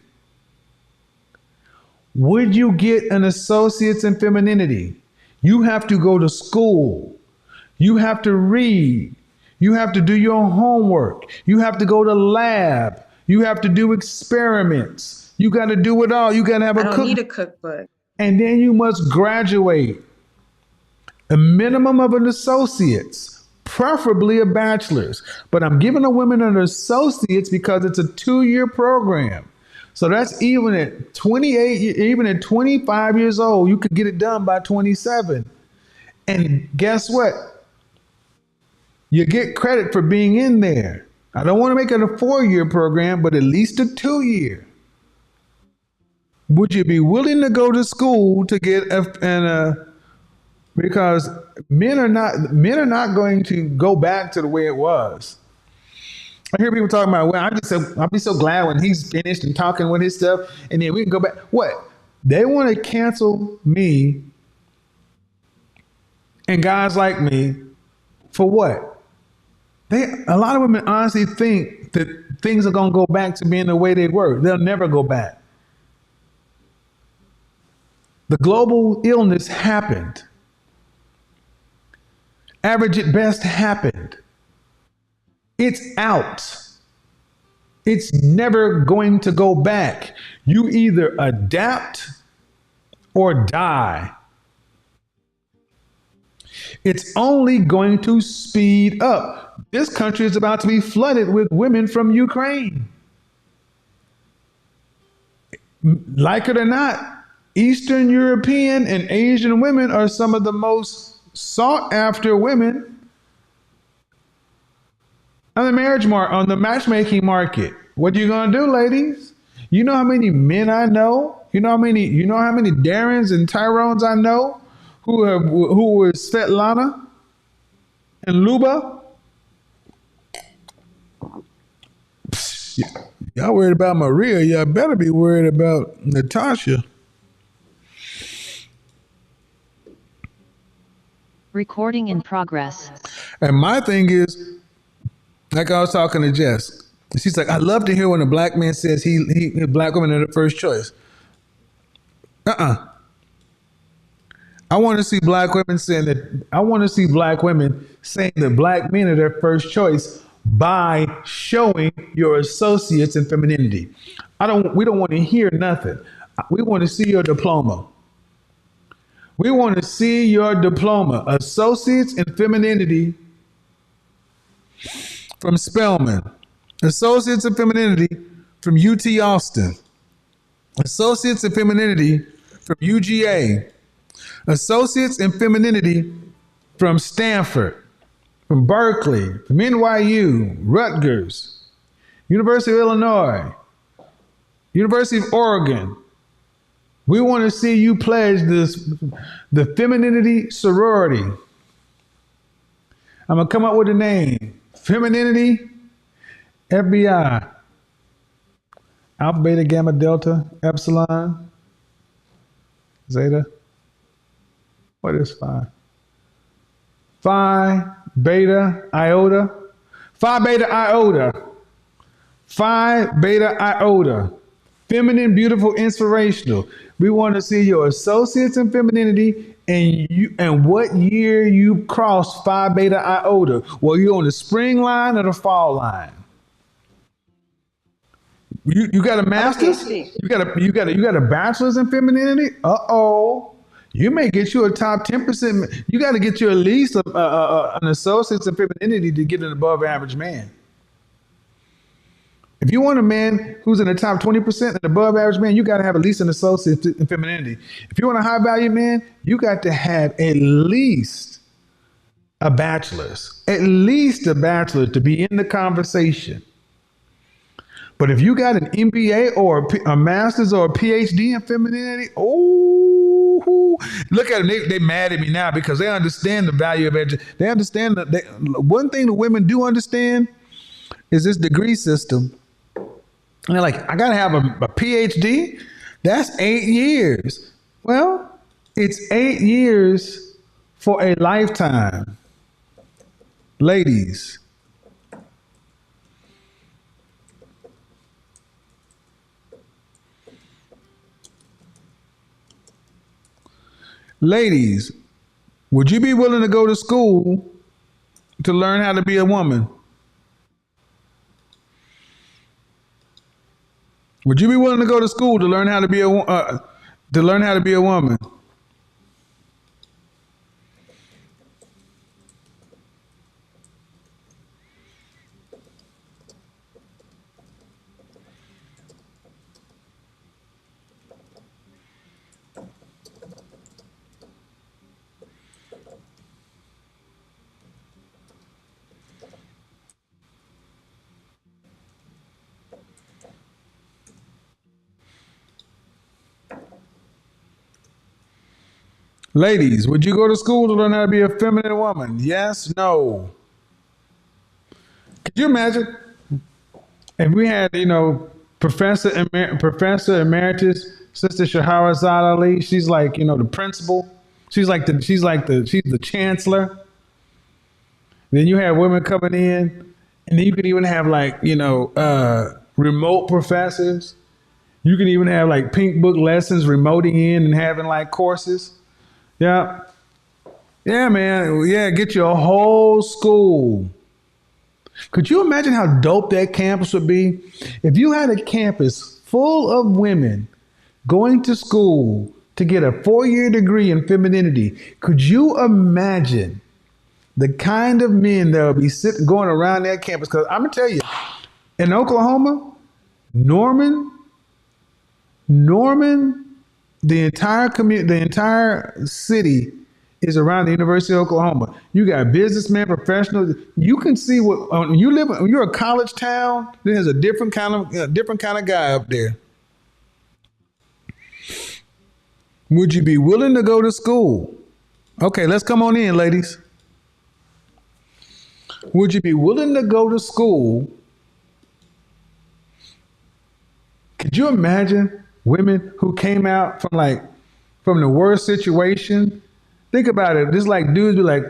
D: Would you get an associates in femininity? You have to go to school. You have to read. You have to do your homework. You have to go to lab. You have to do experiments. You got to do it all. You got to have
E: I
D: a
E: don't
D: cook.
E: need a cookbook.
D: And then you must graduate. A minimum of an associate's, preferably a bachelor's. But I'm giving the women an associate's because it's a 2-year program. So that's even at 28, even at 25 years old, you could get it done by 27. And guess what? You get credit for being in there. I don't want to make it a 4-year program, but at least a 2-year. Would you be willing to go to school to get because men are not going to go back to the way it was. I hear people talking about, well, I'll be so glad when he's finished and talking with his stuff, and then we can go back. What? They want to cancel me and guys like me for what? A lot of women honestly think that things are going to go back to being the way they were. They'll never go back. The global illness happened. Average at best happened. It's out. It's never going to go back. You either adapt or die. It's only going to speed up. This country is about to be flooded with women from Ukraine. Like it or not, Eastern European and Asian women are some of the most sought after women on the matchmaking market. What you gonna do, ladies? You know how many men I know? You know how many Darrens and Tyrones I know who were Svetlana and Luba? Y'all worried about Maria, y'all better be worried about Natasha.
F: Recording in progress.
D: And my thing is, like I was talking to Jess, she's like, I love to hear when a black man says black women are the first choice. I want to see black women saying that. I want to see black women saying that black men are their first choice by showing your associates in femininity. We don't want to hear nothing. We want to see your diploma. We want to see your diploma, associates in femininity from Spelman, associates in femininity from UT Austin, associates in femininity from UGA, associates in femininity from Stanford, from Berkeley, from NYU, Rutgers, University of Illinois, University of Oregon. We want to see you pledge the femininity sorority. I'm going to come up with a name. Femininity FBI. Alpha, Beta, Gamma, Delta, Epsilon, Zeta. What is phi? Phi, Beta, Iota. Phi, Beta, Iota. Phi, Beta, Iota. Feminine, beautiful, inspirational. We want to see your associates in femininity and what year you crossed Phi Beta Iota. Well, you're on the spring line or the fall line. You got a master's? You got a bachelor's in femininity? You may get you a top 10%. You got to get you at least an associate's in femininity to get an above average man. If you want a man who's in the top 20% and above average man, you got to have at least an associate in femininity. If you want a high value man, you got to have at least a bachelor's, to be in the conversation. But if you got an MBA or a master's or a PhD in femininity, look at them. They mad at me now because they understand the value of education. They understand that one thing the women do understand is this degree system. And they're like, I got to have a PhD? That's 8 years. Well, it's 8 years for a lifetime. Ladies. Ladies, Would you be willing to go to school to learn how to be a woman? Would you be willing to go to school to learn how to be a woman? Ladies, would you go to school to learn how to be a feminine woman? Yes, no. Could you imagine if we had, Professor Emeritus Sister Shahrazad Ali? She's like, the principal. She's the chancellor. Then you have women coming in, and then you could even have like, remote professors. You can even have like pink book lessons, remoting in and having like courses. Yeah. Yeah, man. Yeah, get your whole school. Could you imagine how dope that campus would be? If you had a campus full of women going to school to get a 4-year degree in femininity, could you imagine the kind of men that would be going around that campus? Because I'm going to tell you, in Oklahoma, Norman, the entire community, the entire city is around the University of Oklahoma. You got businessmen, professionals. You can see when you're a college town. There's a different kind of guy up there. Would you be willing to go to school? Okay, let's come on in, ladies. Would you be willing to go to school? Could you imagine women who came out from the worst situation? Think about it. This like dudes be like,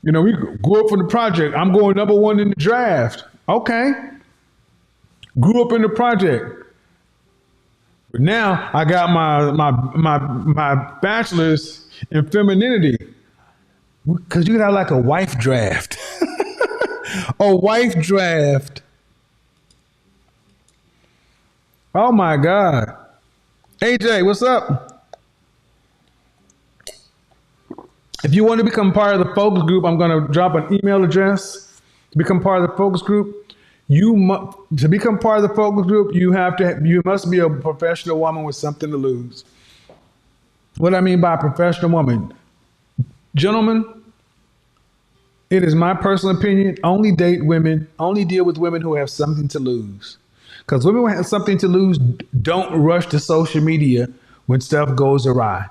D: we grew up from the project. I'm going number one in the draft. Okay. Grew up in the project. But now I got my bachelor's in femininity. Because you got like a wife draft. A wife draft. Oh my God. AJ, what's up? If you want to become part of the focus group, I'm going to drop an email address to become part of the focus group. To become part of the focus group, you must be a professional woman with something to lose. What I mean by professional woman, gentlemen, it is my personal opinion. Only deal with women who have something to lose. Because women who have something to lose don't rush to social media when stuff goes awry.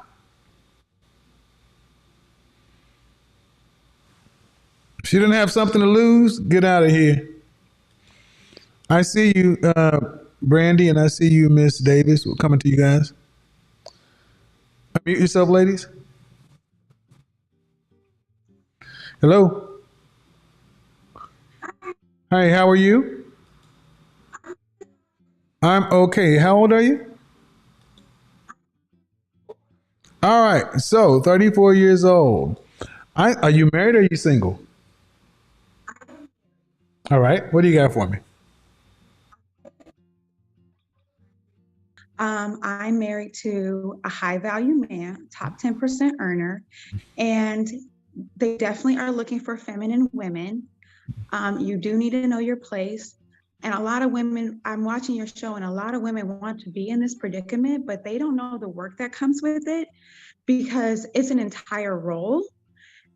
D: If she didn't have something to lose, get out of here. I see you, Brandy, and I see you, Miss Davis. We're coming to you guys. Unmute yourself, ladies. Hello. Hi, how are you? I'm okay. How old are you? All right. So, 34 years old. Are you married or are you single? All right. What do you got for me?
E: I'm married to a high value man, top 10% earner, and they definitely are looking for feminine women. You do need to know your place. And a lot of women, I'm watching your show, and a lot of women want to be in this predicament, but they don't know the work that comes with it because it's an entire role.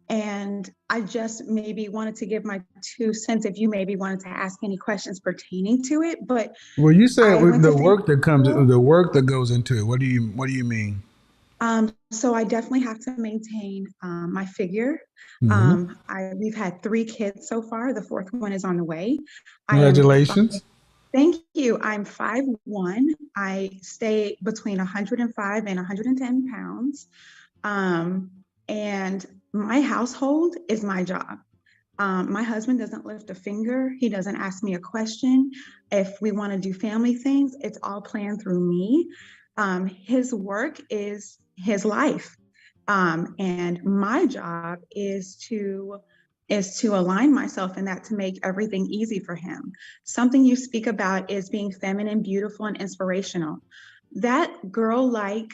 E: And I just maybe wanted to give my 2 cents if you maybe wanted to ask any questions pertaining to it. But
D: well, you said the work that goes into it. What do you mean?
E: So I definitely have to maintain my figure. We've had 3 kids so far. The 4th one is on the way.
D: Congratulations.
E: Thank you. I'm 5'1". I stay between 105 and 110 pounds. And my household is my job. My husband doesn't lift a finger. He doesn't ask me a question. If we want to do family things, it's all planned through me. His work is his life. And my job is to align myself in that to make everything easy for him. Something you speak about is being feminine, beautiful, and inspirational. That girl like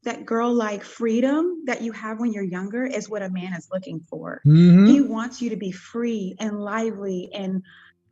E: that girl like freedom that you have when you're younger is what a man is looking for. He
D: Mm-hmm.
E: wants you to be free and lively and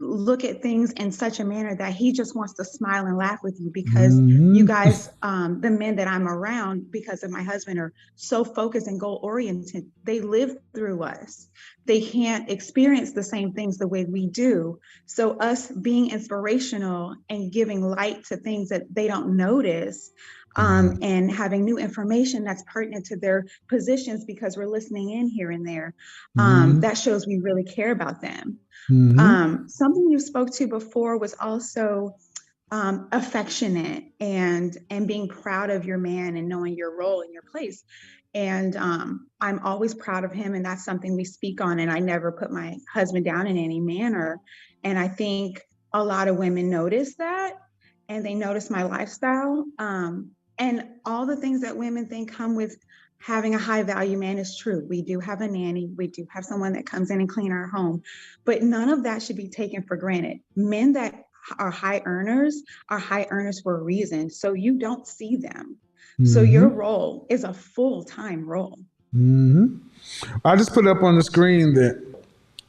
E: look at things in such a manner that he just wants to smile and laugh with you because you
D: Mm-hmm.
E: guys, the men that I'm around, because of my husband, are so focused and goal oriented. They live through us. They can't experience the same things the way we do. So, us being inspirational and giving light to things that they don't notice, and having new information that's pertinent to their positions because we're listening in here and there,
D: Mm-hmm.
E: that shows we really care about them.
D: Mm-hmm.
E: Something you spoke to before was also affectionate and being proud of your man and knowing your role and your place. And I'm always proud of him, and that's something we speak on. And I never put my husband down in any manner. And I think a lot of women notice that, and they notice my lifestyle. And all the things that women think come with having a high value man is true. We do have a nanny, we do have someone that comes in and clean our home, but none of that should be taken for granted. Men that are high earners for a reason. So you don't see them. So your
D: Mm-hmm.
E: role is a full-time role.
D: Mm-hmm. I just put up on the screen that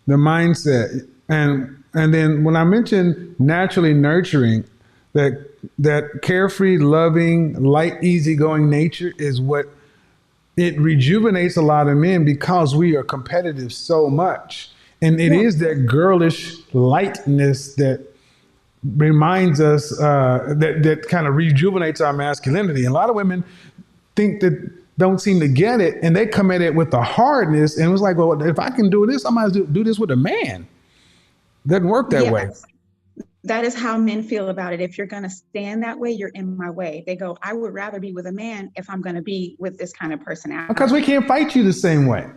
D: the mindset, and then when I mentioned naturally nurturing, that carefree, loving, light, easygoing nature is what it rejuvenates a lot of men because we are competitive so much. And it
E: Yeah.
D: is that girlish lightness that reminds us, that kind of rejuvenates our masculinity. And a lot of women think that don't seem to get it, and they come at it with the hardness. And it was like, well, if I can do this, I might as well do this with a man. Doesn't work that way.
E: Yes. That is how men feel about it. If you're going to stand that way, you're in my way. They go, I would rather be with a man if I'm going to be with this kind of
D: Because we
E: personality.
D: can't fight you the same way.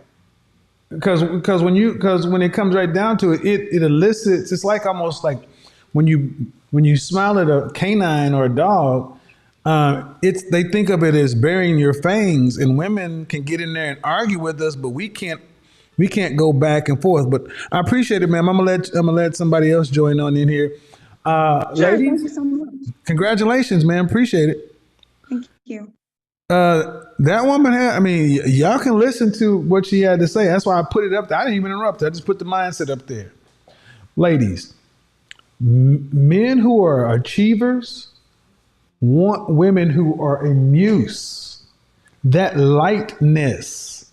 D: Because when it comes right down to it, it elicits. It's like almost like when you smile at a canine or a dog. It's they think of it as burying your fangs, and women can get in there and argue with us, but we can't go back and forth. But I appreciate it, ma'am. I'm gonna let somebody else join on in here.
E: Sure. Thank
D: Ladies,
E: you so much.
D: congratulations, man. Appreciate it.
E: Thank you.
D: That woman had, I mean, y'all can listen to what she had to say. That's why I put it up there. I didn't even interrupt her. I just put the mindset up there. Ladies, men who are achievers want women who are a muse. That lightness.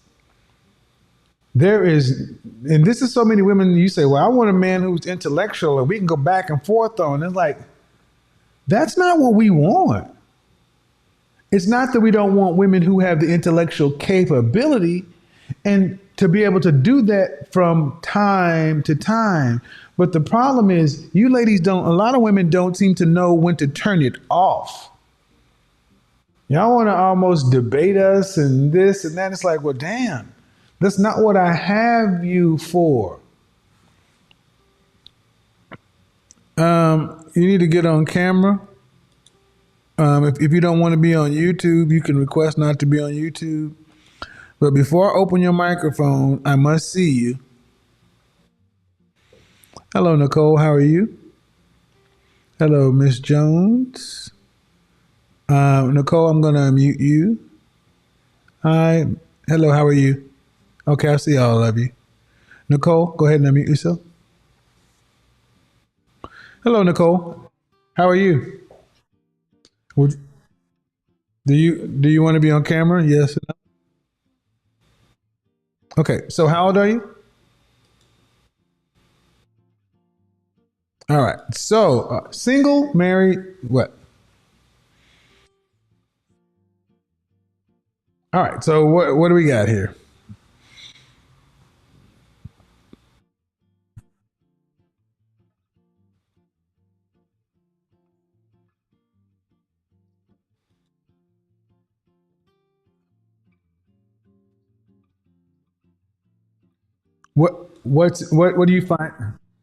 D: There is, and this is so many women, you say, well, I want a man who's intellectual and we can go back and forth on. It's like, that's not what we want. It's not that we don't want women who have the intellectual capability and to be able to do that from time to time. But the problem is, you ladies don't, a lot of women don't seem to know when to turn it off. Y'all want to almost debate us and this and that. It's like, well, damn, that's not what I have you for. You need to get on camera. If you don't want to be on YouTube, you can request not to be on YouTube. But before I open your microphone, I must see you. Hello, Nicole. How are you? Hello, Miss Jones. Nicole, I'm going to unmute you. Hi. Hello, how are you? Okay, I see all of you. Nicole, go ahead and unmute yourself. Hello, Nicole. How are you? Would, do you want to be on camera? Yes or no? Okay, so how old are you? All right. So, single, married, what? All right. So, what do we got here? What do you find?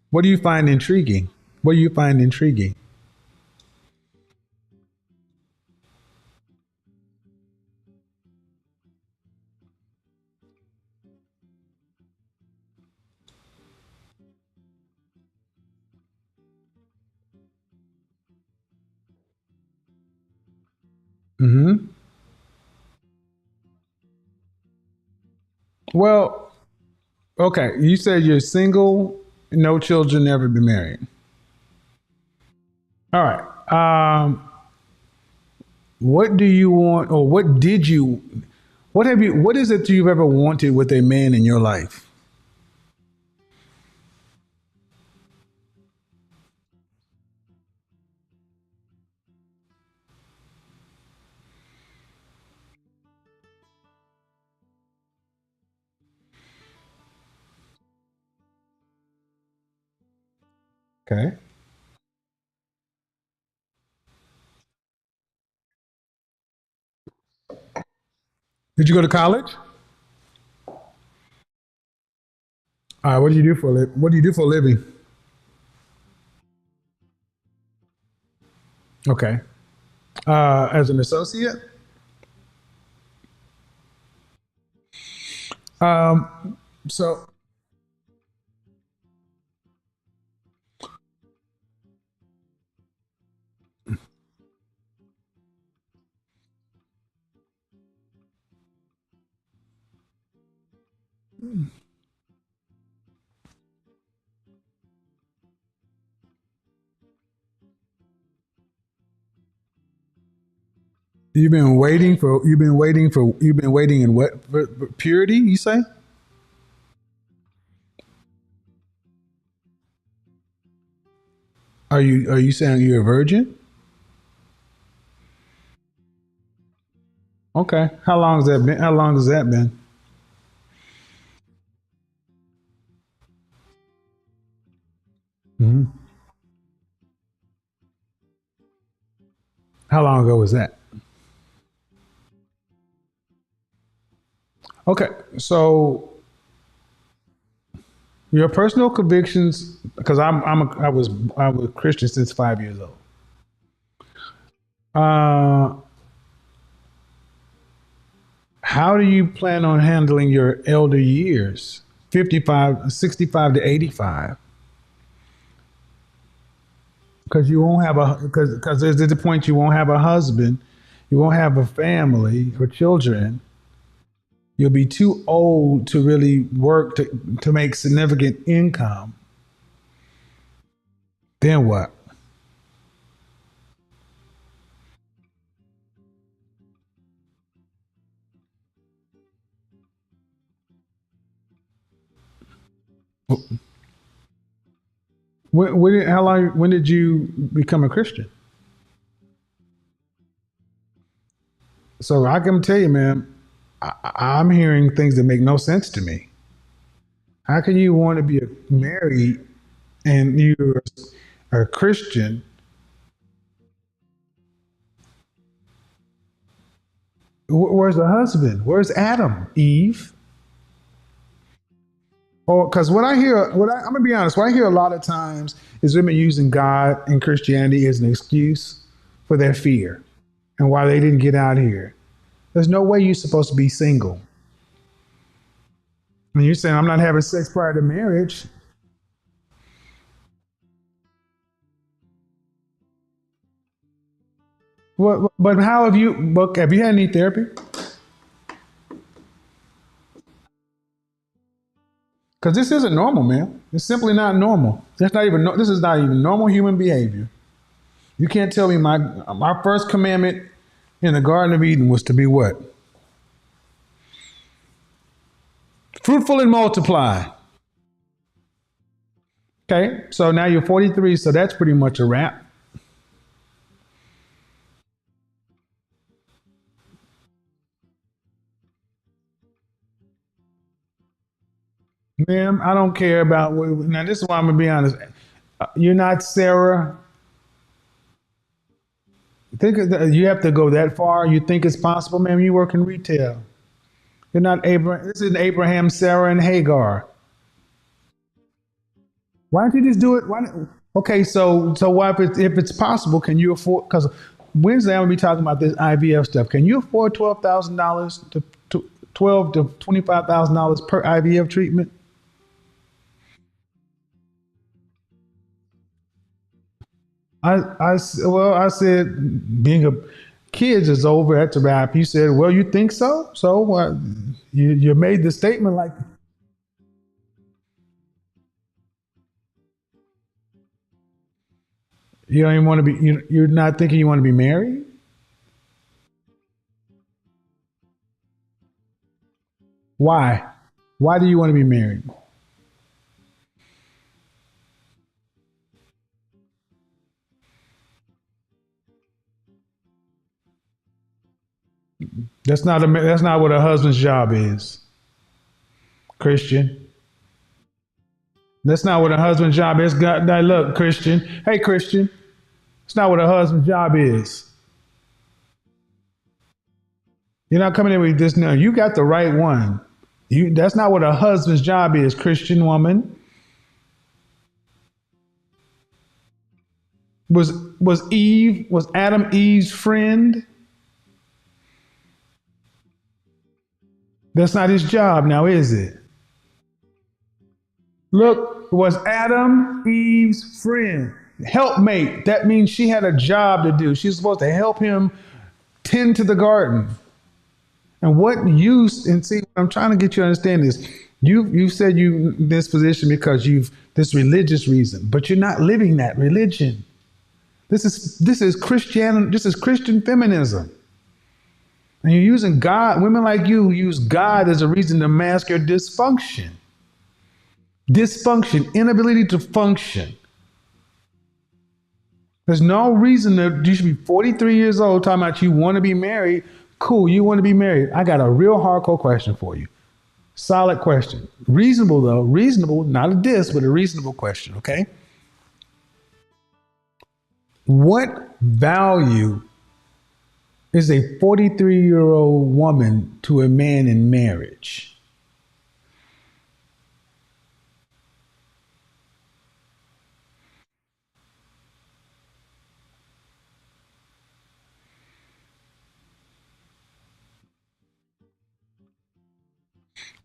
D: What do you find intriguing? What do you find intriguing? Well, okay. You said you're single, no children, never been married. All right. What do you want, or what did you? What have you? What is it you've ever wanted with a man in your life? Okay. Did you go to college? All right. What do you do for a What do you do for a living? Okay. As an associate. So you've been waiting in what for purity? You say? Are you saying you're a virgin? Okay. How long has that been? How long has that been? Hmm. How long ago was that? Okay. So your personal convictions, because I was Christian since 5 years old. Uh, how do you plan on handling your elder years? 55, 65 to 85? Because you won't have a because there's the point you won't have a husband, you won't have a family or children. You'll be too old to really work to make significant income. Then what? How long? When did you become a Christian? So I can tell you, man, I'm hearing things that make no sense to me. How can you want to be married and you're a Christian? Where's the husband? Where's Adam, Eve? Or because I'm gonna be honest, what I hear a lot of times is women using God and Christianity as an excuse for their fear and why they didn't get out here. There's no way you're supposed to be single. And you're saying I'm not having sex prior to marriage. But how have you? But have you had any therapy? Because this isn't normal, man. It's simply not normal. That's not even. This is not even normal human behavior. You can't tell me my first commandment in the Garden of Eden was to be what? Fruitful and multiply. Okay, so now you're 43, so that's pretty much a wrap. Ma'am, I don't care about. Now, this is why I'm gonna be honest. You're not Sarah. You have to go that far. You think it's possible, ma'am? You work in retail. You're not Abraham. This isn't Abraham, Sarah, and Hagar. Why don't you just do it? Okay, so why if it's possible? Can you afford? Because Wednesday I'm gonna be talking about this IVF stuff. Can you afford $12,000 to $25,000 per IVF treatment? I said being a kids is over. That's a wrap. You said, well, you think so? So you made the statement like, you don't even want to be, you're not thinking you want to be married? Why? Why do you want to be married? That's not what a husband's job is, Christian. That's not what a husband's job is. God, now look, Christian. Hey, Christian. It's not what a husband's job is. You're not coming in with this. No, you got the right one. That's not what a husband's job is, Christian woman. Was Adam Eve's friend? That's not his job now, is it? Look, was Adam Eve's friend. Helpmate. That means she had a job to do. She's supposed to help him tend to the garden. And what use, and see, what I'm trying to get you to understand is you said you in this position because you've this religious reason, but you're not living that religion. This is Christian, this is Christian feminism. And you're using God, women like you use God as a reason to mask your dysfunction. Dysfunction, inability to function. There's no reason that you should be 43 years old talking about you want to be married. Cool, you want to be married. I got a real hardcore question for you. Solid question. Reasonable, though. Reasonable, not a diss, but a reasonable question, okay? What value is a 43-year-old woman to a man in marriage?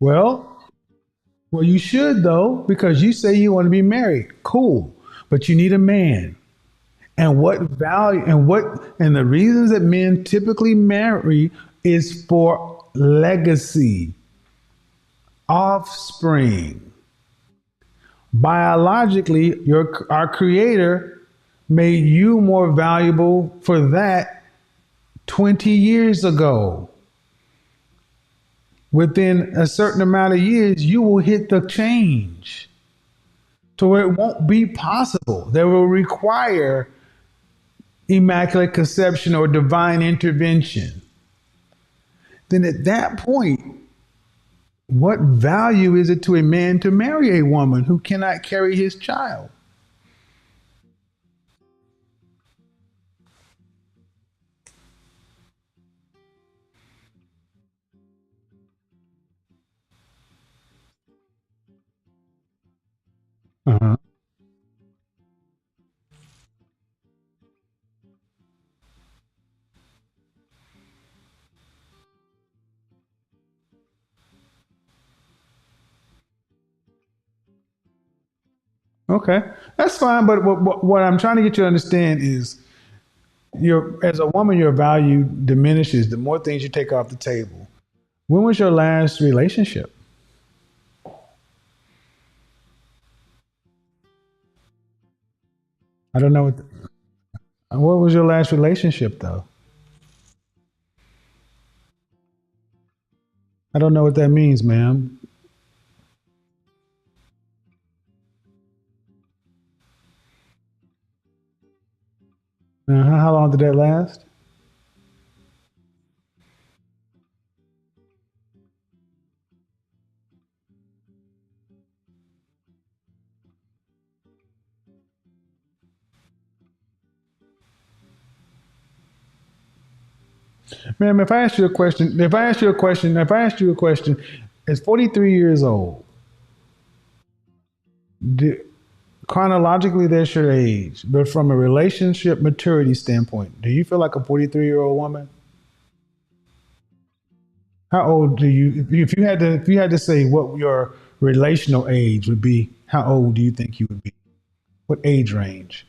D: Well, you should though, because you say you want to be married. Cool, but you need a man. And what value and the reasons that men typically marry is for legacy, offspring. Biologically, our creator made you more valuable for that 20 years ago. Within a certain amount of years, you will hit the change to where it won't be possible. They will require immaculate conception or divine intervention. Then at that point, what value is it to a man to marry a woman who cannot carry his child? Uh-huh. Okay, that's fine. But what I'm trying to get you to understand is, as a woman, your value diminishes the more things you take off the table. When was your last relationship? I don't know what was your last relationship though. I don't know what that means, ma'am. How long did that last? Ma'am, if I ask you a question, is 43 years old, do, chronologically that's your age, but from a relationship maturity standpoint, do you feel like a 43-year-old woman? How old do you, if you had to say what your relational age would be, how old do you think you would be? What age range?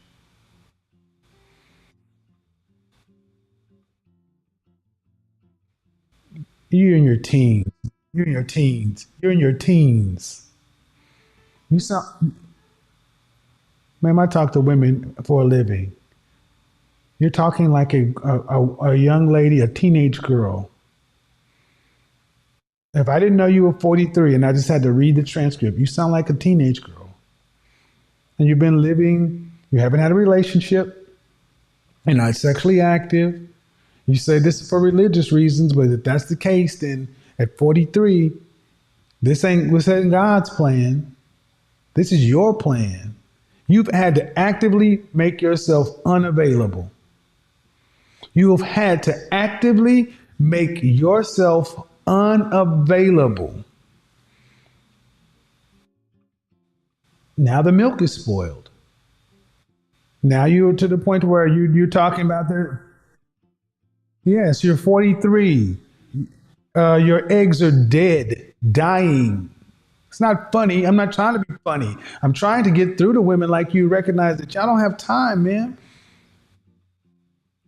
D: You're in your teens. You're in your teens. You're in your teens. You sound, ma'am, I talk to women for a living. You're talking like a young lady, a teenage girl. If I didn't know you were 43 and I just had to read the transcript, you sound like a teenage girl. And you've been living, you haven't had a relationship, you're not sexually active. You say this is for religious reasons, but if that's the case, then at 43, this ain't God's plan. This is your plan. You've had to actively make yourself unavailable. You have had to actively make yourself unavailable. Now the milk is spoiled. Now you're to the point where you're talking about the, yes, you're 43. Your eggs are dead, dying. It's not funny. I'm not trying to be funny. I'm trying to get through to women like you recognize that y'all don't have time, man.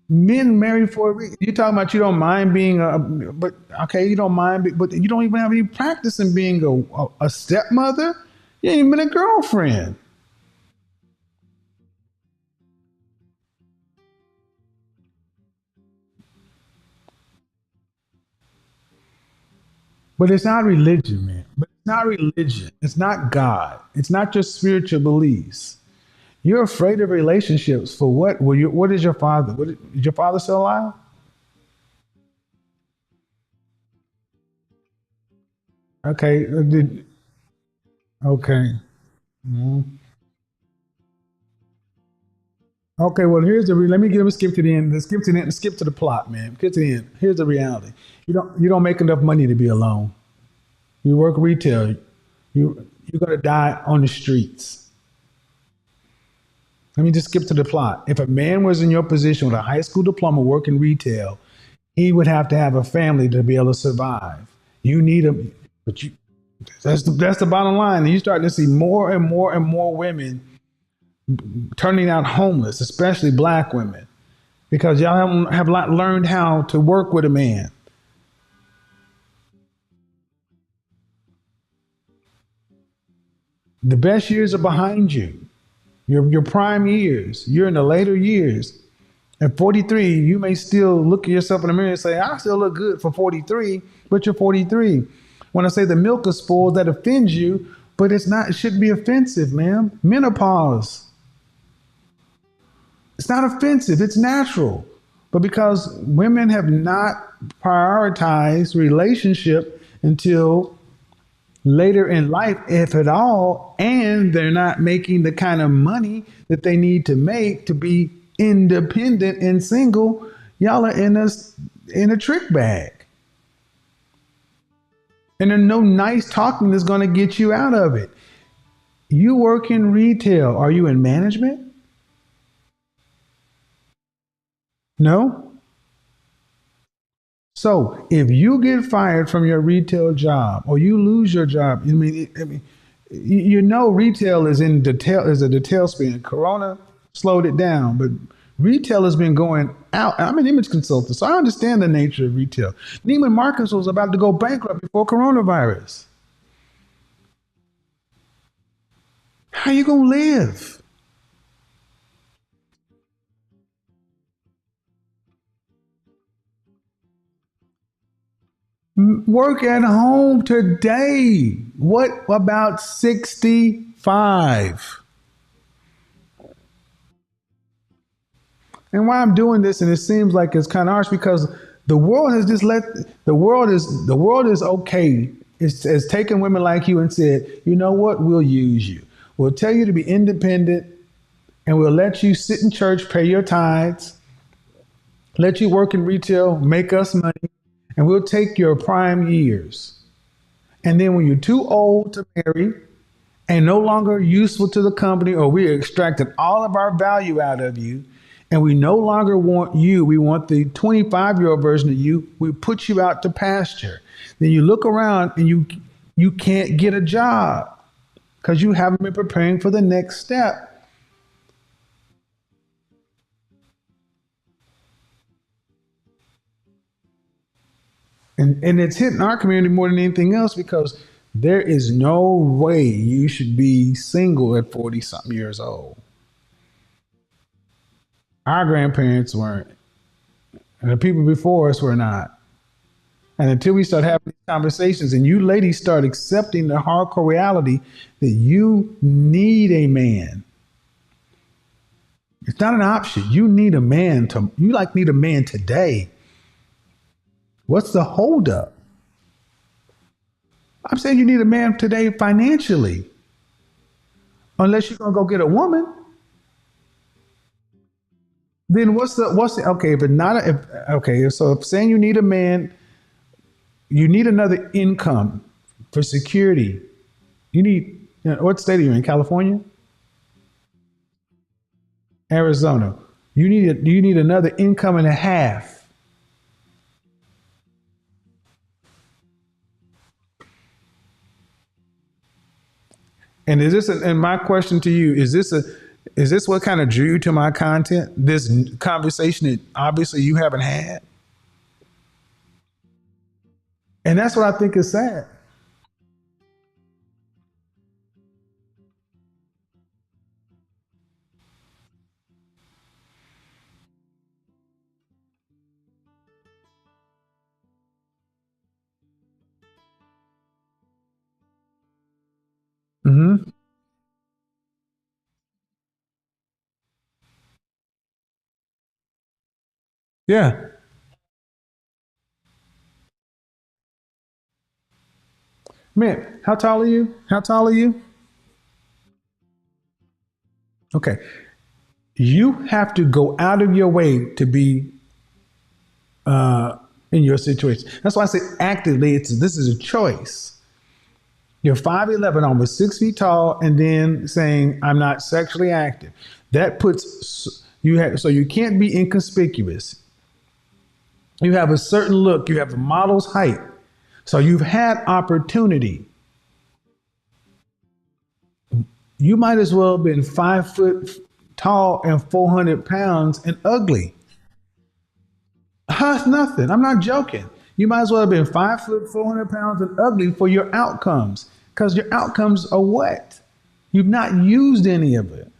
D: Men married for a reason. You talking about you don't mind being but okay, you don't mind, but you don't even have any practice in being a stepmother. You ain't even been a girlfriend. But it's not religion, man. But it's not religion. It's not God. It's not your spiritual beliefs. You're afraid of relationships for what? What is your father? Is your father still alive? Okay. Okay. Mhm. Okay. Well, let me skip to the end. Let's skip to the end. Skip to the plot, man. Get to the end. Here's the reality. You don't make enough money to be alone. You work retail. You're gonna die on the streets. Let me just skip to the plot. If a man was in your position with a high school diploma working retail, he would have to have a family to be able to survive. You need a, but you, that's the bottom line. And you're starting to see more and more and more women turning out homeless, especially black women, because y'all have not learned how to work with a man. The best years are behind you. Your prime years. You're in the later years. At 43, you may still look at yourself in the mirror and say, I still look good for 43, but you're 43. When I say the milk is spoiled, that offends you, but it's not, it shouldn't be offensive, ma'am. Menopause. It's not offensive, it's natural. But because women have not prioritized relationship until later in life, if at all, and they're not making the kind of money that they need to make to be independent and single, y'all are in a trick bag. And there's no nice talking that's going to get you out of it. You work in retail. Are you in management? No. So if you get fired from your retail job or you lose your job, you know retail is a detail spin. Corona slowed it down, but retail has been going out. I'm an image consultant, so I understand the nature of retail. Neiman Marcus was about to go bankrupt before coronavirus. How you gonna live? Work at home today. What about 65? And why I'm doing this, and it seems like it's kind of harsh because the world has just let the world is okay. It's taken women like you and said, you know what, we'll use you. We'll tell you to be independent, and we'll let you sit in church, pay your tithes, let you work in retail, make us money, and we'll take your prime years. And then when you're too old to marry and no longer useful to the company, or we extracted all of our value out of you, and we no longer want you, we want the 25-year-old version of you, we put you out to pasture. Then you look around and you can't get a job because you haven't been preparing for the next step. and it's hitting our community more than anything else because there is no way you should be single at 40 something years old. Our grandparents weren't, and the people before us were not. And until we start having these conversations and you ladies start accepting the hardcore reality that you need a man. It's not an option. You need a man you like need a man today. What's the holdup? I'm saying you need a man today financially. Unless you're gonna go get a woman. Then what's the okay, if it's not a, if, okay, so if saying you need a man, you need another income for security. You need what state are you in? California? Arizona. You need another income and a half. And and my question to you, is this what kind of drew you to my content? This conversation that obviously you haven't had? And that's what I think is sad. Hmm. Yeah. Man, how tall are you? How tall are you? Okay. You have to go out of your way to be in your situation. That's why I say actively, this is a choice. You're 5'11", almost 6 feet tall, and then saying, I'm not sexually active. That puts you have so you can't be inconspicuous. You have a certain look, you have a model's height. So you've had opportunity. You might as well have been 5 foot tall and 400 pounds and ugly. Huh, nothing. I'm not joking. You might as well have been 5 foot, 400 pounds and ugly for your outcomes. Because your outcomes are what? You've not used any of it.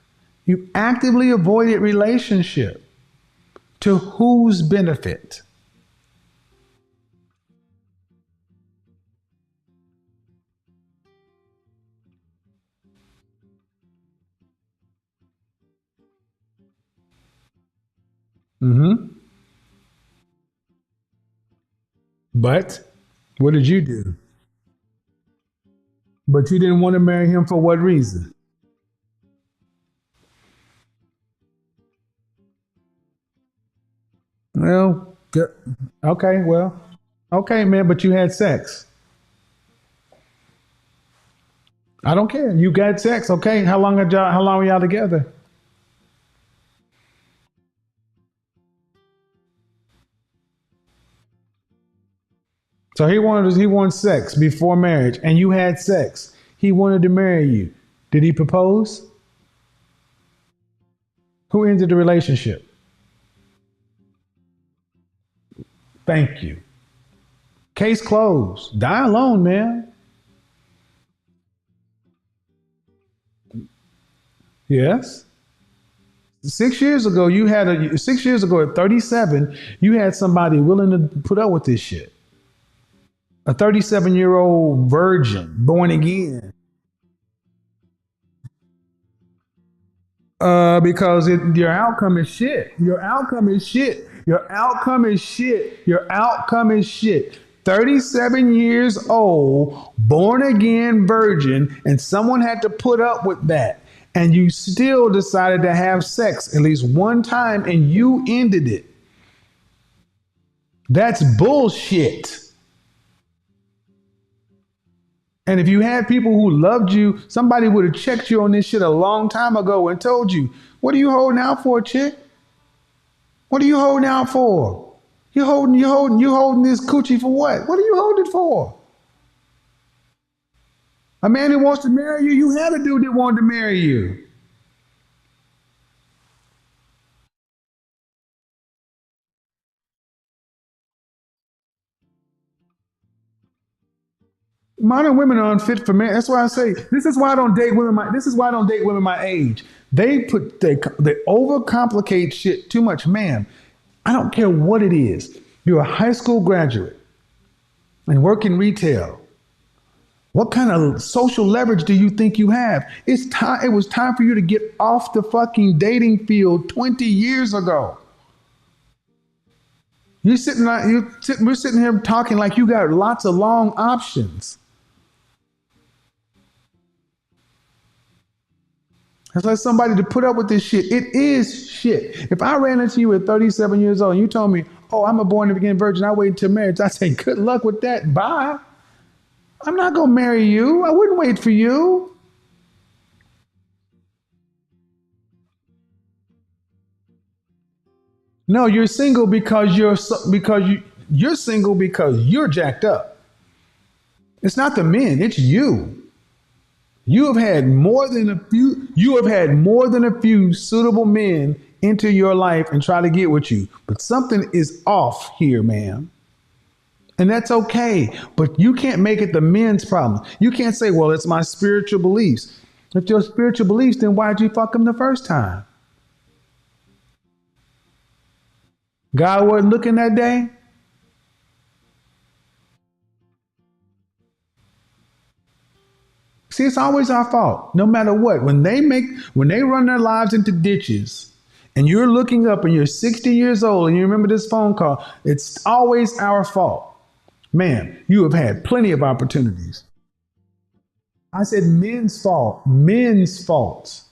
D: You've actively avoided relationship. To whose benefit? Hmm. But what did you do? But you didn't want to marry him for what reason? Well, okay, well, okay, man, but you had sex. I don't care. You got sex, okay? How long were y'all together? So he wanted sex before marriage, and you had sex. He wanted to marry you. Did he propose? Who ended the relationship? Thank you. Case closed. Die alone, man. Yes. 6 years ago, 6 years ago at 37, you had somebody willing to put up with this shit. A 37-year-old virgin, born again. Because your outcome is shit. Your outcome is shit. Your outcome is shit. Your outcome is shit. 37 years old, born again virgin, and someone had to put up with that. And you still decided to have sex at least one time and you ended it. That's bullshit. And if you had people who loved you, somebody would have checked you on this shit a long time ago and told you, what are you holding out for, chick? What are you holding out for? You holding this coochie for what? What are you holding it for? A man who wants to marry you, you had a dude that wanted to marry you. Modern women are unfit for men. That's why I say this is why I don't date women. This is why I don't date women my age. They overcomplicate shit too much, man. I don't care what it is. You're a high school graduate and work in retail. What kind of social leverage do you think you have? It's time. It was time for you to get off the fucking dating field 20 years ago. We're sitting here talking like you got lots of long options. It's like somebody to put up with this shit. It is shit. If I ran into you at 37 years old and you told me, oh, I'm a born again virgin, I wait until marriage, I say, good luck with that. Bye. I'm not going to marry you. I wouldn't wait for you. No, you're single because you're single because you're jacked up. It's not the men, it's you. You have had more than a few suitable men into your life and try to get with you. But something is off here, man. And that's okay. But you can't make it the men's problem. You can't say, well, it's my spiritual beliefs. If your spiritual beliefs, then why'd you fuck them the first time? God wasn't looking that day? See, it's always our fault, no matter what. When they run their lives into ditches and you're looking up and you're 60 years old and you remember this phone call, it's always our fault. Man, you have had plenty of opportunities. I said men's fault, men's faults.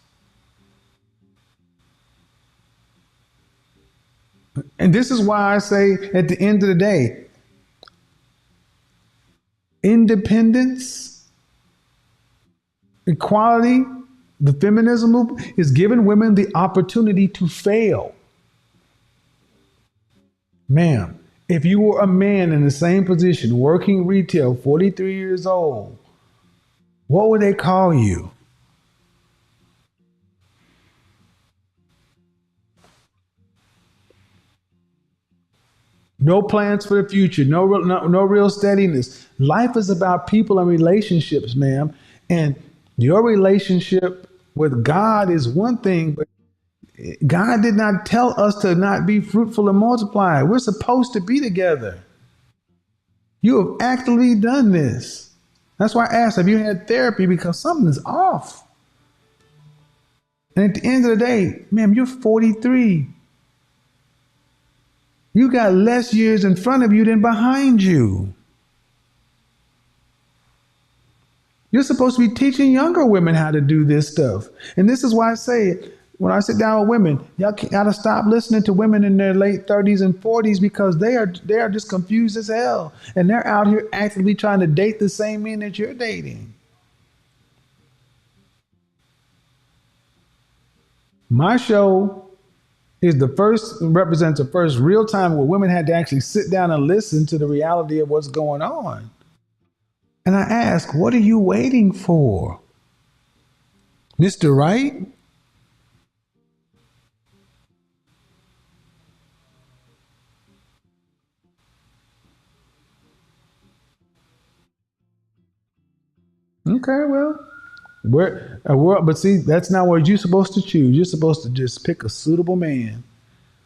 D: And this is why I say at the end of the day, independence, equality, the feminism movement is giving women the opportunity to fail. Ma'am, if you were a man in the same position, working retail, 43 years old, what would they call you? No plans for the future, no real steadiness. Life is about people and relationships, ma'am. And your relationship with God is one thing, but God did not tell us to not be fruitful and multiply. We're supposed to be together. You have actively done this. That's why I asked, have you had therapy? Because something is off. And at the end of the day, ma'am, you're 43. You got less years in front of you than behind you. You're supposed to be teaching younger women how to do this stuff. And this is why I say, when I sit down with women, y'all got to stop listening to women in their late 30s and 40s because they are just confused as hell. And they're out here actively trying to date the same men that you're dating. My show represents the first real time where women had to actually sit down and listen to the reality of what's going on. And I ask, what are you waiting for? Mr. Right? Okay, well, but see, that's not what you're supposed to choose. You're supposed to just pick a suitable man.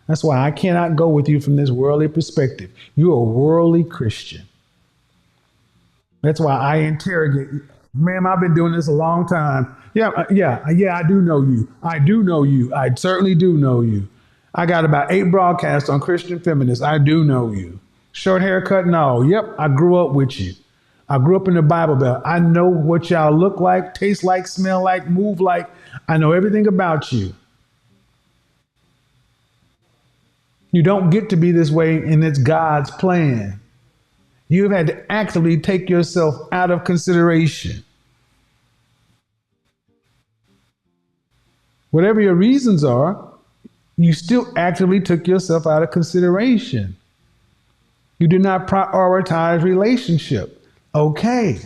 D: That's why I cannot go with you from this worldly perspective. You're a worldly Christian. That's why I interrogate you. Ma'am, I've been doing this a long time. Yeah, I do know you. I do know you. I certainly do know you. I got about 8 broadcasts on Christian feminists. I do know you. Short haircut? No. Yep, I grew up with you. I grew up in the Bible Belt. I know what y'all look like, taste like, smell like, move like. I know everything about you. You don't get to be this way, and it's God's plan. You've had to actively take yourself out of consideration. Whatever your reasons are, you still actively took yourself out of consideration. You did not prioritize relationship. Okay.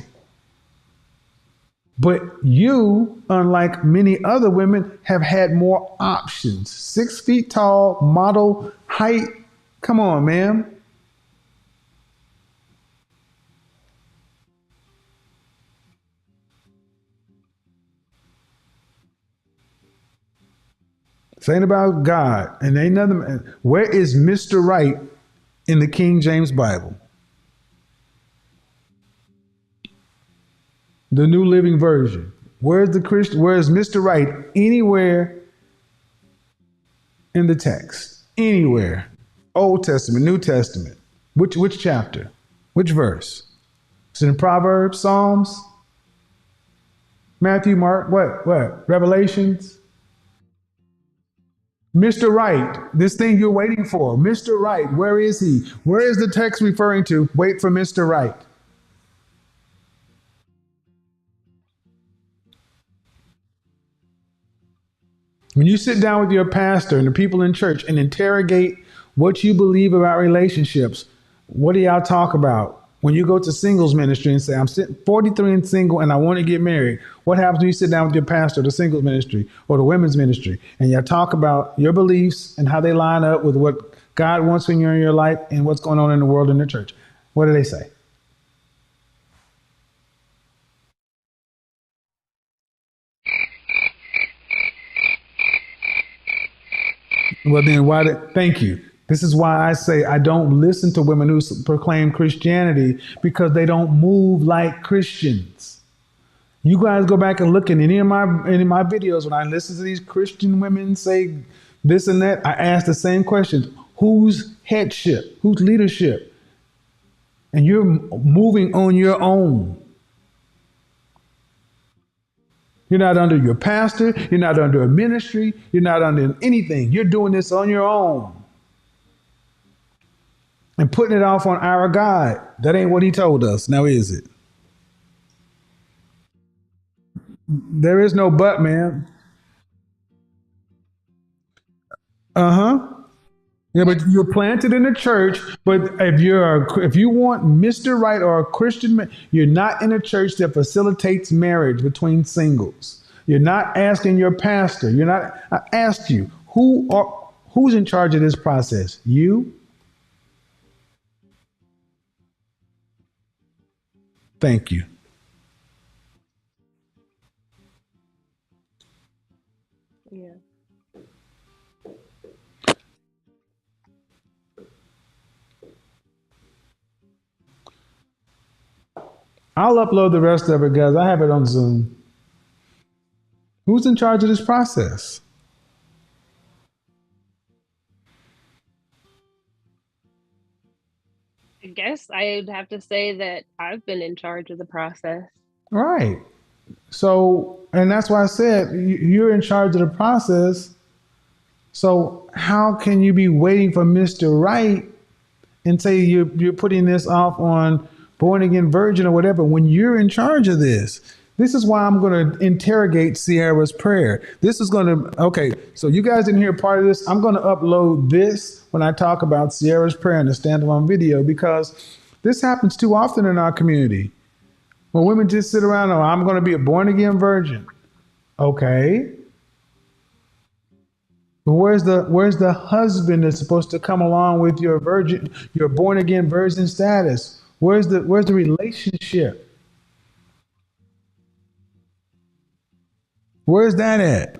D: But you, unlike many other women, have had more options. 6 feet tall, model, height. Come on, ma'am. This ain't about God. And ain't nothing. Where is Mr. Right in the King James Bible? The New Living Version. Where's the Christian? Where's Mr. Right anywhere in the text? Anywhere. Old Testament, New Testament. Which chapter? Which verse? Is it in Proverbs, Psalms, Matthew, Mark, what? Revelations? Mr. Right, this thing you're waiting for. Mr. Right, where is he? Where is the text referring to? Wait for Mr. Right. When you sit down with your pastor and the people in church and interrogate what you believe about relationships, what do y'all talk about? When you go to singles ministry and say, I'm 43 and single and I want to get married, what happens when you sit down with your pastor, the singles ministry or the women's ministry, and y'all talk about your beliefs and how they line up with what God wants when you're in your life and what's going on in the world and the church? What do they say? Well, then thank you. This is why I say I don't listen to women who proclaim Christianity, because they don't move like Christians. You guys go back and look in any of my videos when I listen to these Christian women say this and that. I ask the same questions: whose headship, whose leadership, and you're moving on your own. You're not under your pastor. You're not under a ministry. You're not under anything. You're doing this on your own and putting it off on our God. That ain't what he told us. Now, is it? There is no but, man. Uh-huh. Yeah, but you're planted in the church. But if you want Mr. Right or a Christian man, you're not in a church that facilitates marriage between singles. You're not asking your pastor. You're not. I asked you who's in charge of this process. You. Thank you.
G: Yeah.
D: I'll upload the rest of it, guys. I have it on Zoom. Who's in charge of this process?
G: I guess I'd have to say that I've been in charge of the process.
D: Right. So, and that's why I said you're in charge of the process. So, how can you be waiting for Mr. Right and say you're putting this off on born again virgin or whatever when you're in charge of this? This is why I'm going to interrogate Sierra's prayer. This is going to, okay, so you guys didn't hear part of this. I'm going to upload this when I talk about Sierra's prayer in the standalone video, because this happens too often in our community. When women just sit around, oh, I'm going to be a born again virgin. Okay. But where's the husband that's supposed to come along with your born again virgin status? Where's the relationship? Where's that at?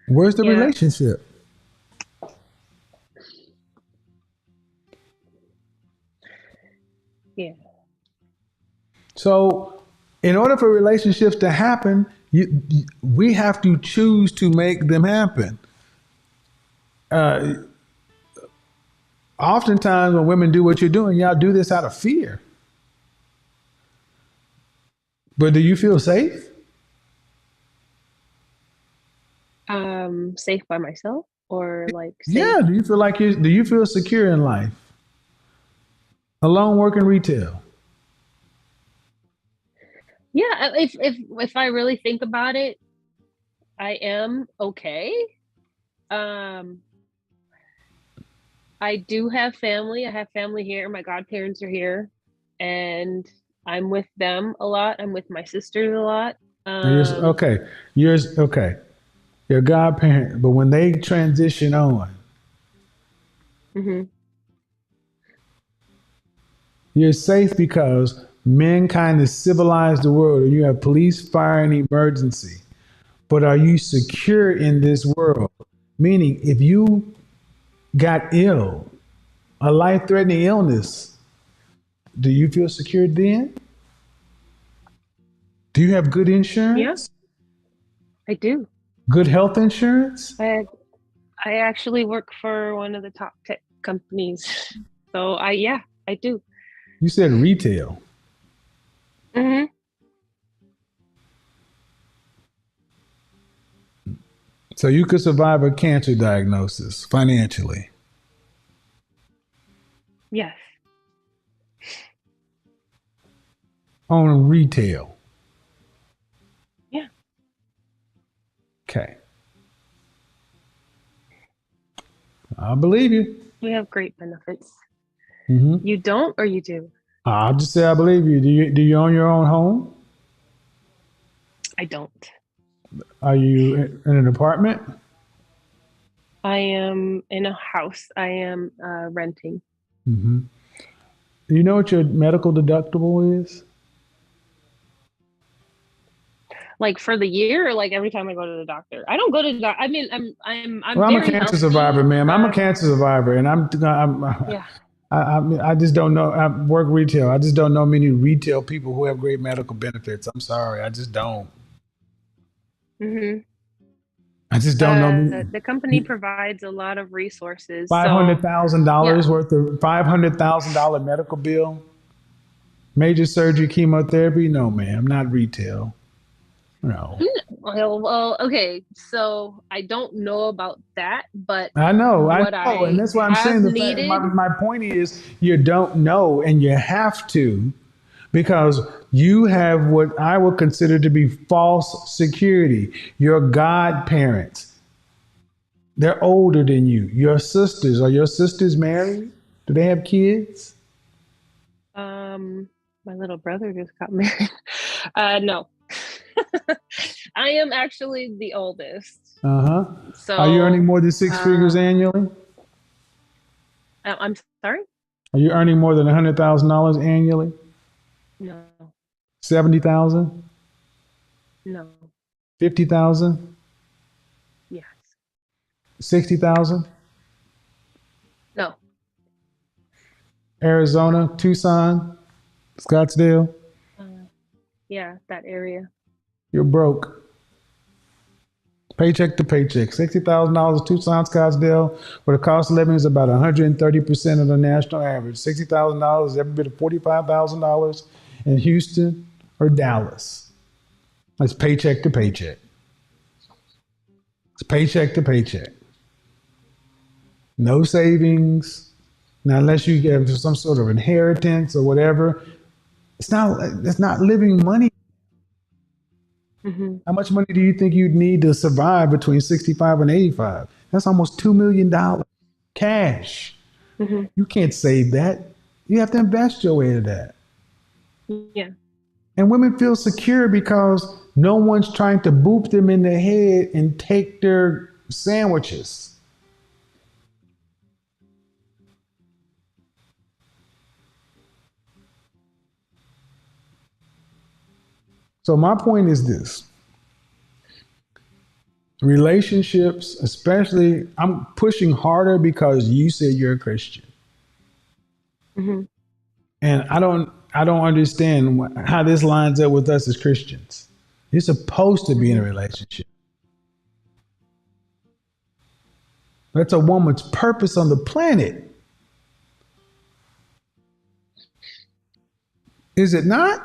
D: Where's the
G: Yeah.
D: relationship?
G: Yeah.
D: So, in order for relationships to happen, we have to choose to make them happen. Oftentimes, when women do what you're doing, y'all do this out of fear. But do you feel safe?
G: Safe by myself, or like safe?
D: Yeah. Do you feel like do you feel secure in life? Alone working retail.
G: Yeah, if I really think about it, I am okay. I do have family. I have family here. My godparents are here, and I'm with them a lot. I'm with my sisters a lot.
D: Okay. Okay. Your godparent, but when they transition on,
G: Mm-hmm.
D: you're safe because Mankind has civilized the world, and you have police, fire, and emergency. But are you secure in this world? Meaning, if you got ill, a life threatening illness, do you feel secure then? Do you have good
G: Yeah,
D: insurance?
G: I do.
D: Good health insurance?
G: I I actually work for one of the top tech companies. So yeah, I do.
D: You said retail.
G: Hmm.
D: So you could survive a cancer diagnosis financially.
G: Yes.
D: On retail.
G: Yeah.
D: Okay. I believe you.
G: We have great benefits.
D: Hmm.
G: You don't or you do?
D: I'll just say I believe you. Do you own your own home?
G: I don't.
D: Are you in an apartment?
G: I am in a house. I am renting.
D: Hmm. Do you know what your medical deductible is?
G: Like for the year or like every time I go to the doctor? I don't go to the doctor. I mean, I'm
D: Well, I'm a
G: very
D: cancer
G: healthy.
D: survivor, ma'am. I'm a cancer survivor, and
G: Yeah.
D: I just don't know. I work retail. I just don't know many retail people who have great medical benefits. I'm sorry, I just don't.
G: Hmm.
D: I just don't know
G: The company provides a lot of resources.
D: five
G: So
D: hundred thousand
G: yeah.
D: dollars worth of $500,000 medical bill, major surgery, chemotherapy. No, ma'am, not retail. No,
G: Well, okay. So I don't know about that, but
D: I
G: what
D: know, and
G: I
D: that's why I'm
G: have
D: saying the fact. My
G: needed.
D: my point is, you don't know, and you have to, because you have what I would consider to be false security. Your godparents, they're older than you. Your sisters, are your sisters married? Do they have kids?
G: Um, my little brother just got married. No. I am actually the oldest.
D: Uh huh. Are you earning
G: So,
D: more than six figures
G: uh,
D: annually?
G: I'm sorry?
D: Are you earning more than $100,000 annually?
G: No,
D: 70,000?
G: no,
D: 50,000?
G: yes,
D: 60,000?
G: no.
D: Arizona, Tucson, Scottsdale?
G: Uh, yeah, that area.
D: You're broke. Paycheck to paycheck. $60,000 Tucson, Scottsdale, where the cost of living is about 130% of the national average. $60,000 is every bit of $45,000 in Houston or Dallas. That's paycheck to paycheck. It's paycheck to paycheck. No savings. Now, unless you get some sort of inheritance or whatever, it's not living money.
G: Hmm.
D: How much money do you think you'd need to survive between 65 and 85? That's almost $2 million cash.
G: Hmm.
D: You can't save that. You have to invest your way to that.
G: Yeah.
D: And women feel secure because no one's trying to boop them in the head and take their sandwiches. So my point is this. Relationships, especially, I'm pushing harder because you said you're a Christian.
G: Hmm.
D: And I don't understand how this lines up with us as Christians. You're supposed to be in a
G: Hmm.
D: relationship. That's a woman's purpose on the planet. Is it not?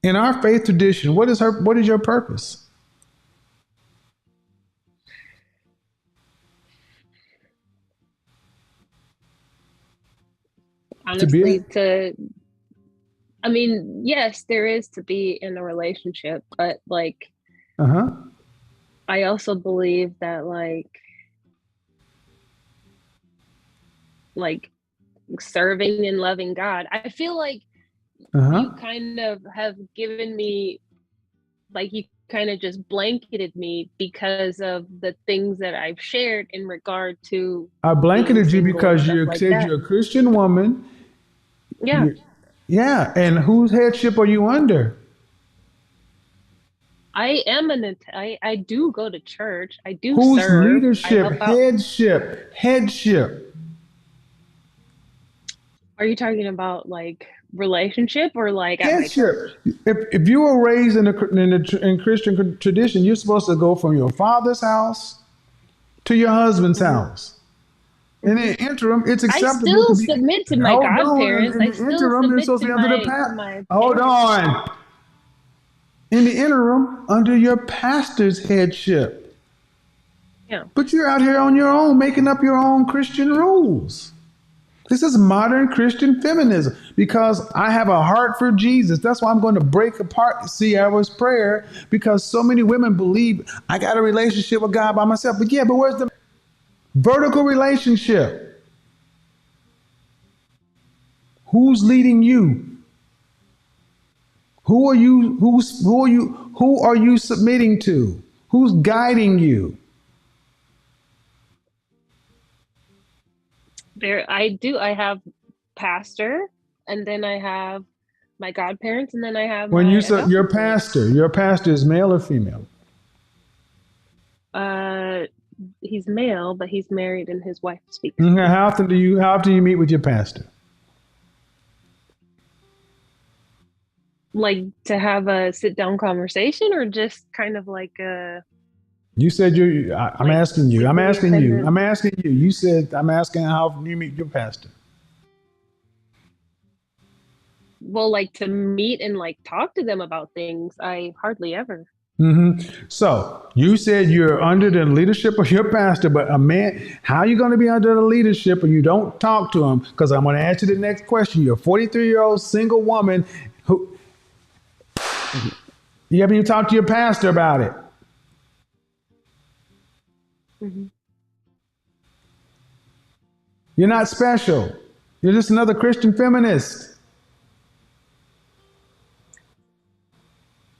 D: In our faith tradition, what is your purpose? To be
G: Honestly, I mean, yes, there is to be in a relationship, but like,
D: uh-huh.
G: I also believe that like serving and loving God. I feel like you
D: Uh-huh.
G: kind of have given me, like, you kind of just blanketed me because of the things that I've shared in regard to
D: I
G: being
D: blanketed you
G: single and
D: because
G: stuff
D: you
G: like
D: said
G: that.
D: you're a Christian woman.
G: Yeah.
D: Yeah, and whose headship are you under?
G: I am I do go to church. I do
D: Whose
G: serve. I
D: leadership,
G: help out.
D: headship?
G: Are you talking about like relationship or like at my
D: Headship.
G: church?
D: If you were raised in Christian tradition, you're supposed to go from your father's house to your husband's
G: Hmm.
D: house. In
G: Hmm.
D: the interim, it's
G: I
D: acceptable to
G: still
D: be.
G: submit to my
D: Hold on.
G: godparents.
D: In
G: I
D: the
G: still
D: interim, you're
G: submit
D: supposed to be under the
G: to
D: pat.
G: my
D: Hold
G: parents.
D: on. In the interim, under your pastor's headship.
G: Yeah.
D: But you're out here on your own, making up your own Christian rules. This is modern Christian feminism because I have a heart for Jesus. That's why I'm going to break apart Sierra's prayer because so many women believe I got a relationship with God by myself. But yeah, but where's the vertical relationship? Who's leading you? Who are you submitting to? Who's guiding you?
G: I have pastor, and then I have my godparents, and then I have
D: When
G: my
D: you say
G: adopted parents.
D: your pastor is male or female?
G: Uh, he's male, but he's married, and his wife speaks
D: Mhm.
G: Spanish.
D: How often do you meet with your pastor?
G: Like to have a sit down conversation, or just kind of like a
D: You said I'm
G: like
D: asking you. I'm
G: weekly
D: asking you.
G: attendance.
D: I'm asking you. You said I'm asking how often you meet your pastor.
G: Well, like to meet and like talk to them about things, I hardly ever.
D: So you said you're under the leadership of your pastor, but a man, how are you going to be under the leadership and you don't talk to him? Because I'm going to ask you the next question. You're a 43-year-old single woman who you haven't even talked to your pastor about it.
G: Hmm.
D: You're not special. You're just another Christian feminist.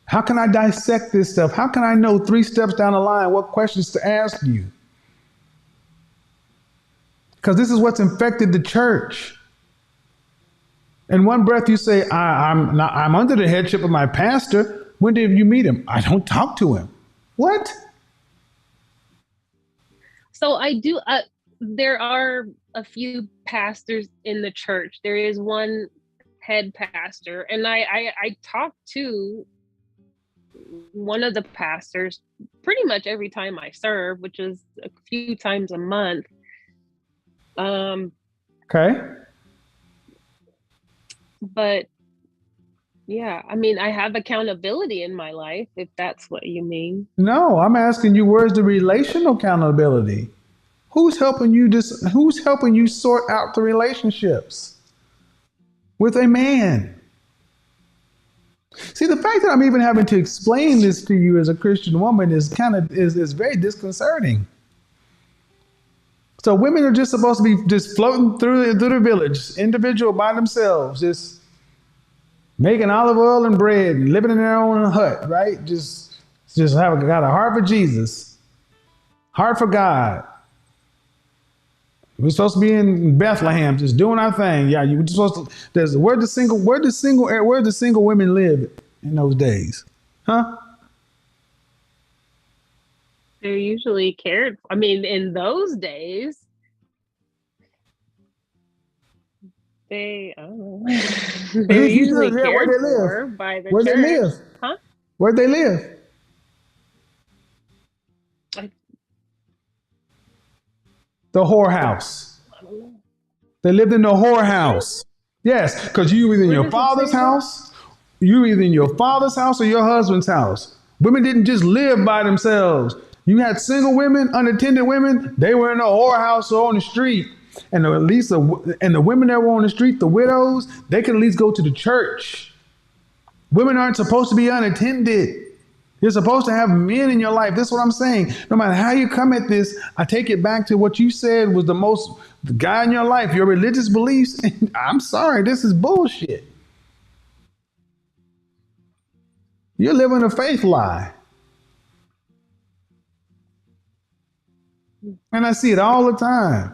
D: How can I dissect this stuff? How can I know 3 steps down the line what questions to ask you? Because this is what's infected the church. In one breath, you say, I'm under the headship of my pastor. When did you meet him? I don't talk to him. What?
G: So I do. There are a few pastors in the church. There is one head pastor, and I talk to one of the pastors pretty much every time I serve, which is a few times a month. Um,
D: Okay.
G: but yeah, I mean, I have accountability in my life, if that's what you mean.
D: No, I'm asking you, where's the relational accountability? Who's helping you sort out the relationships with a man? See, the fact that I'm even having to explain this to you as a Christian woman is very disconcerting. So women are just supposed to be just floating through the village, individual by themselves, just making olive oil and bread, and living in their own hut, right? Just got a heart for Jesus, heart for God. We're supposed to be in Bethlehem, just doing our thing. Yeah, you were supposed to. Where the single women live in those days, huh?
G: They're usually cared. I mean, in those days, I don't know. They're usually
D: Yeah, where
G: cared
D: they live,
G: for by the
D: where they
G: church,
D: live,
G: huh?
D: where they live.
G: I,
D: The whorehouse.
G: I don't know.
D: They lived in the
G: Did they?
D: whorehouse. Yes, because you were either in
G: Where
D: your
G: does it
D: father's
G: say that?
D: house, you were either in your father's house or your husband's house. Women didn't just live by themselves. You had single women, unattended women. They were in a whorehouse or on the street. And at least, and the women that were on the street, the widows, they could at least go to the church. Women aren't supposed to be unattended. You're supposed to have men in your life. This is what I'm saying. No matter how you come at this, I take it back to what you said was the guy in your life, your religious beliefs. I'm sorry, this is bullshit. You're living a faith lie. And I see it all the time.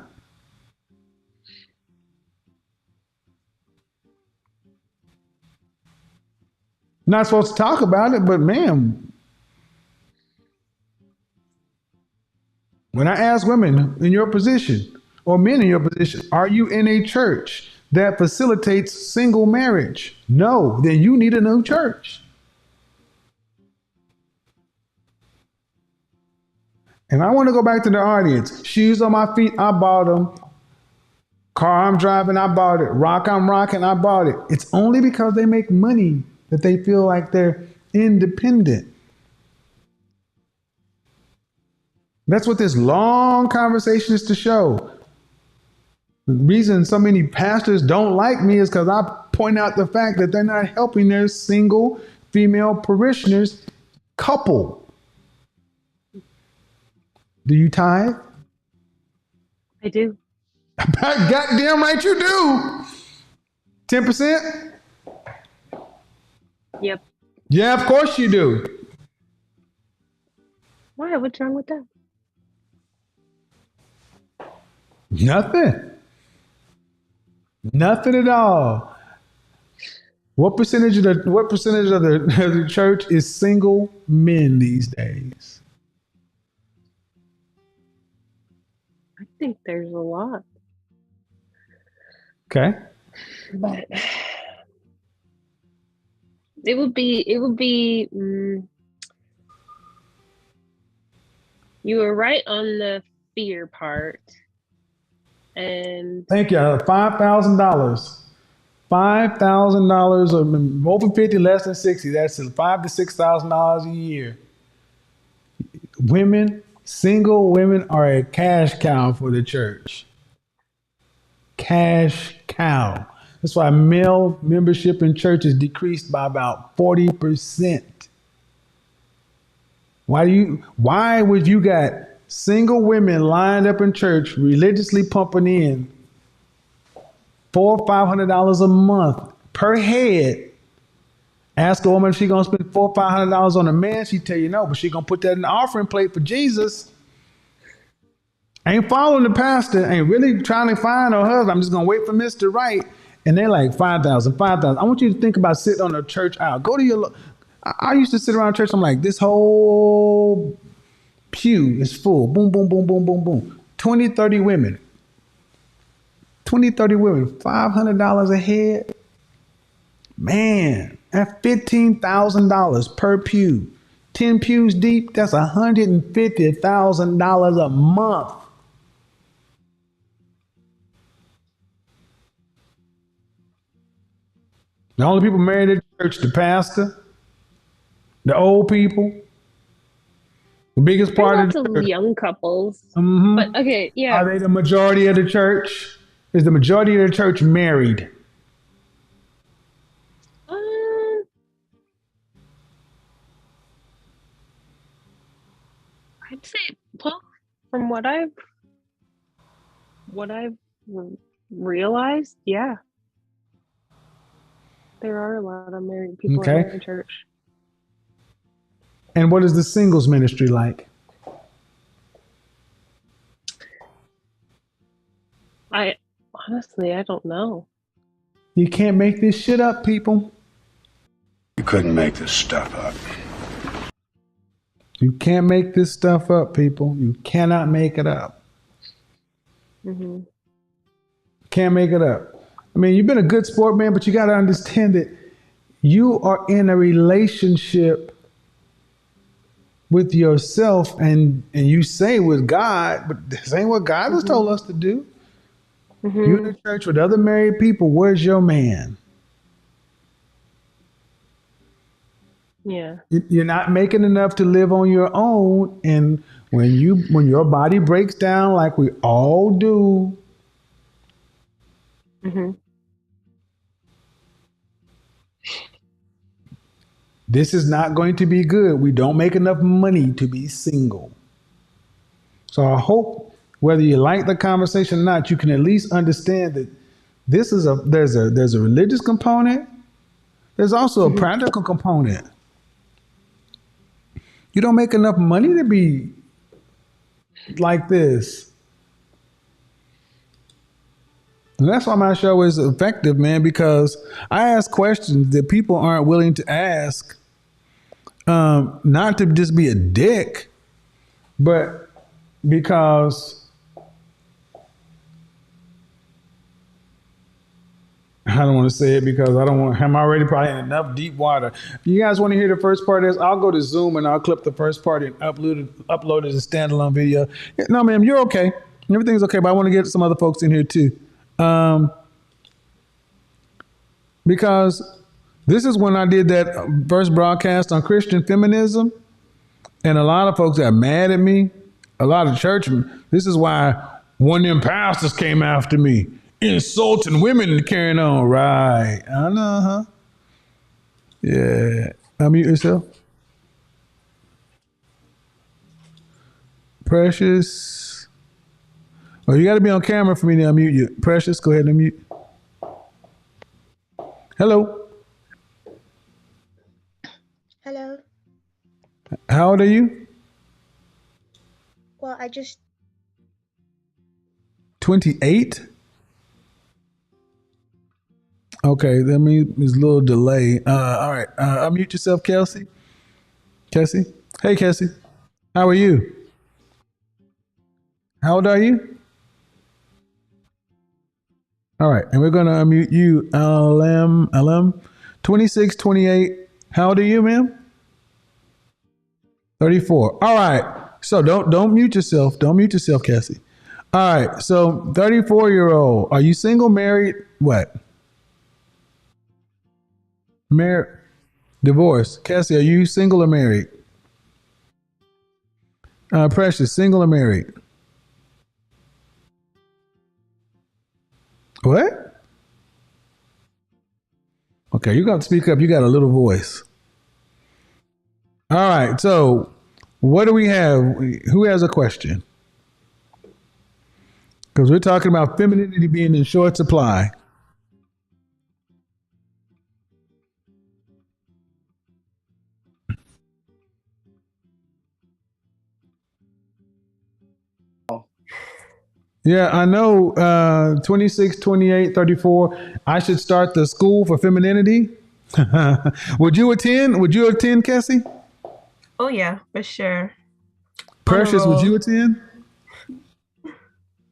D: Not supposed to talk about it, but man, when I ask women in your position or men in your position, are you in a church that facilitates single marriage? No, then you need a new church. And I want to go back to the audience. Shoes on my feet, I bought them. Car I'm driving, I bought it. Rock I'm rocking, I bought it. It's only because they make money that they feel like they're independent. That's what this long conversation is to show. The reason so many pastors don't like me is because I point out the fact that they're not helping their single female parishioners couple. Do you tithe?
G: I do.
D: Goddamn right you do. 10%?
G: Yep.
D: Yeah, of course you do.
G: Why? What's wrong with that?
D: Nothing. Nothing at all. What percentage of the church is single men these days?
G: I think there's a lot.
D: Okay.
G: But it would be you were right on the fear part. And
D: Thank you. $5,000. $5,000 or over 50, less than 60. That's $5,000 to $6,000 a year. Single women are a cash cow for the church. Cash cow. That's why male membership in church is decreased by about 40%. Why would you got single women lined up in church religiously pumping in $400 or $500 a month per head? Ask a woman if she's gonna spend $400 or $500 on a man, she tell you no, but she gonna put that in the offering plate for Jesus. Ain't following the pastor, ain't really trying to find her husband. I'm just gonna wait for Mr. Right. And they're like 5,000. I want you to think about sitting on a church aisle. Go to your. I used to sit around church. I'm like, this whole pew is full. Boom, boom, boom, boom, boom, boom. 20, 30 women. 20, 30 women. $500 a head. Man, that's $15,000 per pew. 10 pews deep, that's $150,000 a month. The only people married at church, the pastor, the old people, the biggest part of
G: lots
D: the
G: of
D: church.
G: young couples.
D: Mhm.
G: But okay, yeah.
D: Are they the majority of the church? Is the majority of the church married?
G: I'd say, well, from what I've realized, yeah, there are a lot of married people in the church.
D: And what is the singles ministry like?
G: I don't know.
D: You can't make this shit up, people.
H: You couldn't make this stuff up.
D: You can't make this stuff up, people. You cannot make it up.
G: Mm-hmm.
D: Can't make it up. I mean, you've been a good sport, man, but you got to understand that you are in a relationship with yourself, and you say with God, but this ain't what God has told us to do.
G: Mm-hmm.
D: You're in a church with other married people. Where's your man?
G: Yeah.
D: You're not making enough to live on your own, and when your body breaks down, like we all do,
G: mm-hmm.
D: This is not going to be good. We don't make enough money to be single. So I hope whether you like the conversation or not, you can at least understand that there's a religious component. There's also a practical component. You don't make enough money to be like this. And that's why my show is effective, man, because I ask questions that people aren't willing to ask, not to just be a dick, but because I don't want to say it because I don't want. I'm already probably in enough deep water. If you guys want to hear the first part of this, I'll go to Zoom and I'll clip the first part and upload it as a standalone video. No, ma'am, you're okay. Everything's okay, but I want to get some other folks in here too. Because this is when I did that first broadcast on Christian feminism, and a lot of folks got mad at me. A lot of churchmen. This is why one of them pastors came after me, insulting women and carrying on. Right? I know, huh? Yeah. Unmute yourself. Precious. Oh, you got to be on camera for me to unmute you. Precious, go ahead and unmute. Hello.
I: Hello.
D: How old are you?
I: Well, I just
D: 28? Okay, that means there's a little delay. All right. Unmute yourself, Kelsey. Cassie? Hey, Cassie. How are you? How old are you? All right. And we're going to unmute you, LM. 26, 28. How old are you, ma'am? 34. All right. So don't mute yourself. Don't mute yourself, Cassie. All right. So 34-year-old. Are you single, married? What? Married. Divorced. Cassie, are you single or married? Precious, single or married? What? Okay, you got to speak up. You got a little voice. All right. So what do we have? Who has a question? Because we're talking about femininity being in short supply. Yeah, I know. 26, 28, 34. I should start the school for femininity. Would you attend? Would you attend, Cassie?
J: Oh yeah, for sure.
D: Precious, would you attend?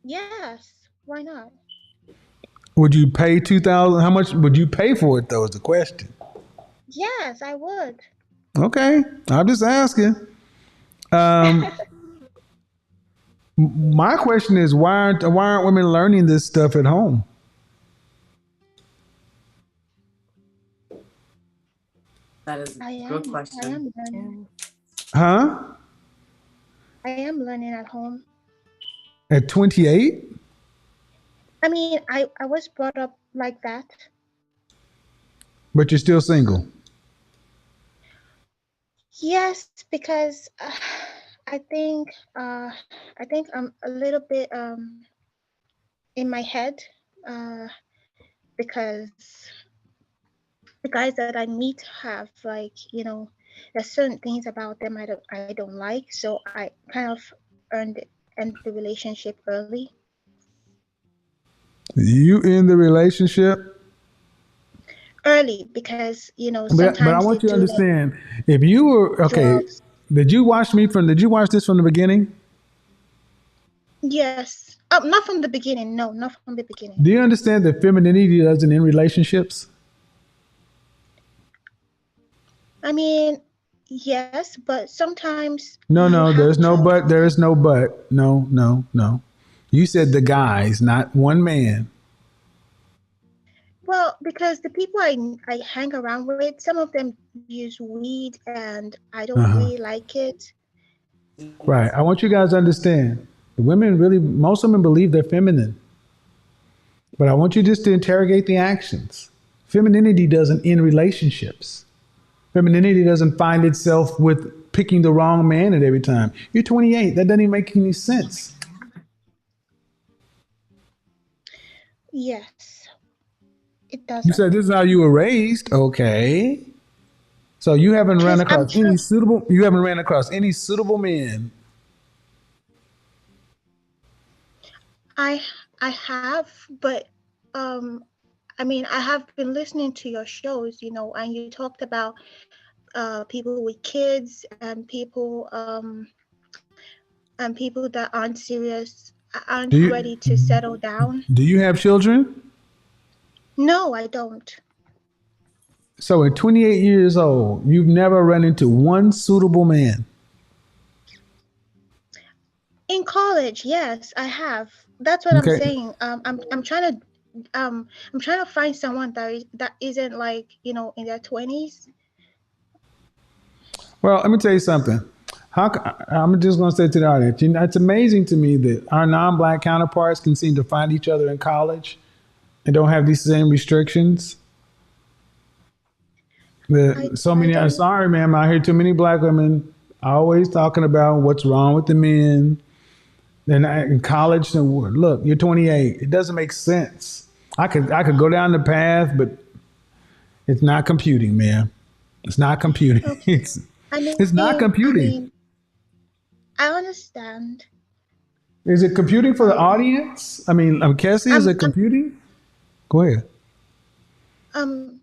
I: yes. Why not?
D: Would you pay $2,000? How much would you pay for it, though, is the question.
I: Yes, I would.
D: Okay, I'm just asking. My question is, why aren't women learning this stuff at home?
J: That is a good question.
I: I am learning.
D: Huh?
I: I am learning at home.
D: At 28?
I: I mean, I was brought up like that.
D: But you're still single?
I: Yes, because I think I'm a little bit in my head because the guys that I meet have there's certain things about them I don't like, so I kind of end the relationship early.
D: You in the relationship?
I: Early because sometimes
D: But I want you to understand, if you were okay,
I: drugs.
D: did you watch this from the beginning?
I: Yes. Oh, not from the beginning. No, not from the beginning.
D: Do you understand that femininity doesn't end relationships?
I: I mean, yes, but sometimes
D: No, there's no but. There is no but. No. You said the guys, not one man.
I: Well, because the people I hang around with, some of them use weed and I don't really like it.
D: Right. I want you guys to understand. Most women believe they're feminine. But I want you just to interrogate the actions. Femininity doesn't end relationships. Femininity doesn't find itself with picking the wrong man at every time. You're 28. That doesn't even make any sense.
I: Yes. It doesn't.
D: You said this is how you were raised. Okay. So you haven't ran across any suitable men.
I: I have, but I mean, I have been listening to your shows, you know, and you talked about people with kids and people that aren't serious,
D: Do
I: aren't
D: you
I: ready to settle down.
D: do you have children?
I: No, I don't.
D: So at 28 years old, you've never run into one suitable man.
I: In college, yes, I have. That's what I'm
D: Okay.
I: saying. I'm trying to find someone that isn't like, you know, in their 20s.
D: Well, let me tell you something. I'm just going to say to the audience, you know, it's amazing to me that our non-black counterparts can seem to find each other in college and don't have these same restrictions. So
I: I
D: many. I'm
I: don't.
D: sorry, ma'am. I hear too many black women always talking about what's wrong with the men. And in college, and look, you're 28. It doesn't make sense. I could go down the path, but it's not computing, man. It's not computing.
I: Okay. I
D: It's not computing.
I: mean, I understand.
D: Is it computing for the
I: Um,
D: audience? I mean, Cassie, is
I: I'm,
D: it computing? Go ahead.
I: um,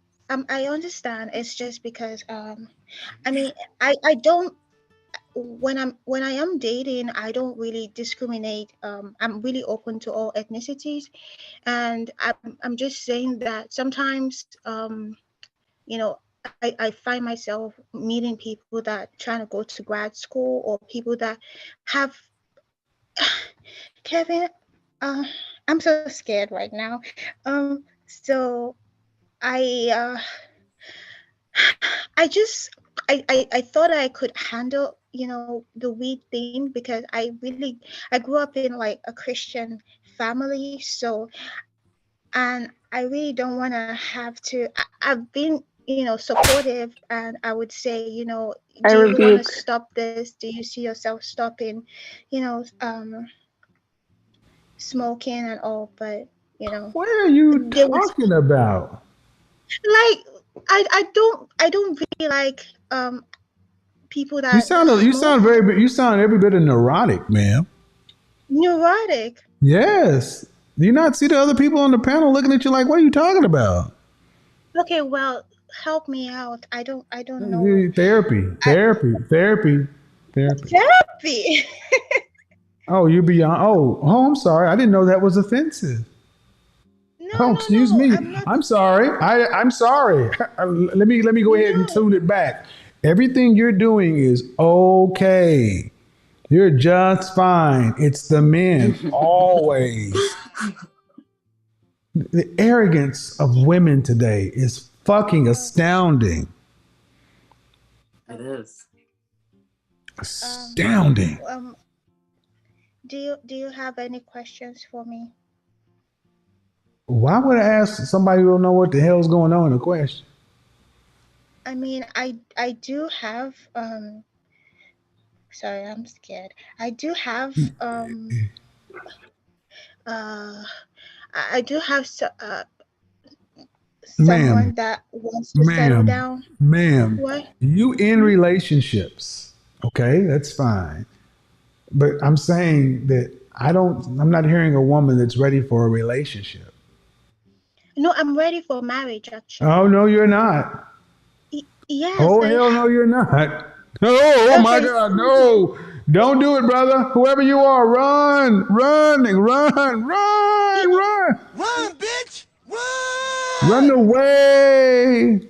I: I understand. It's just because, I mean, I don't, when I am dating, I don't really discriminate. I'm really open to all ethnicities, and I'm just saying that sometimes, you know, I find myself meeting people that trying to go to grad school or people that have Kevin. Uh, I'm so scared right now. So I I just I thought I could handle, you know, the weed thing because I grew up in like a Christian family, so and I really don't want to have to. I've been, you know, supportive, and I would say, you know,
G: I
I: do you want to
G: rebuke.
I: stop this? Do you see yourself stopping, you know, smoking and all? But you know,
D: What are you
I: there was
D: talking about?
I: like I don't really like people
D: You
I: that
D: sound you
I: smoke.
D: sound you sound every bit of neurotic, ma'am.
I: Neurotic.
D: Yes. Do you not see the other people on the panel looking at you like, what are you talking about?
I: Okay, well, help me out. I don't know.
D: Therapy,
I: I,
D: therapy, therapy, therapy.
I: therapy.
D: Oh, you beyond. Oh, I'm sorry. I didn't know that was offensive.
I: No,
D: Oh,
I: no,
D: excuse
I: no.
D: me.
I: I'm not.
D: I'm sorry. I'm sorry. Let me go ahead and
I: No.
D: tune it back. Everything you're doing is okay. You're just fine. It's the men always. The arrogance of women today is fucking astounding.
J: It is.
I: Um,
D: Astounding.
I: um, do you have any questions for me?
D: Why would I ask somebody who don't know what the hell's going on a question?
I: I mean, I do have sorry, I'm scared. I do have uh I do have
D: Ma'am,
I: someone that wants to settle
D: ma'am,
I: down.
D: ma'am,
I: What?
D: you in
I: Hmm?
D: relationships, okay? That's fine. But I'm saying that I'm not hearing a woman that's ready for a relationship.
I: No, I'm ready for marriage
D: Oh,
I: actually.
D: no, you're not.
I: Yes,
D: Oh, hell no, you're not. Oh my
I: okay.
D: God, no. Don't do it, brother. Whoever you are, run, run, run, run,
I: He,
D: run.
B: Run, bitch!
D: Run
B: Run!
D: away.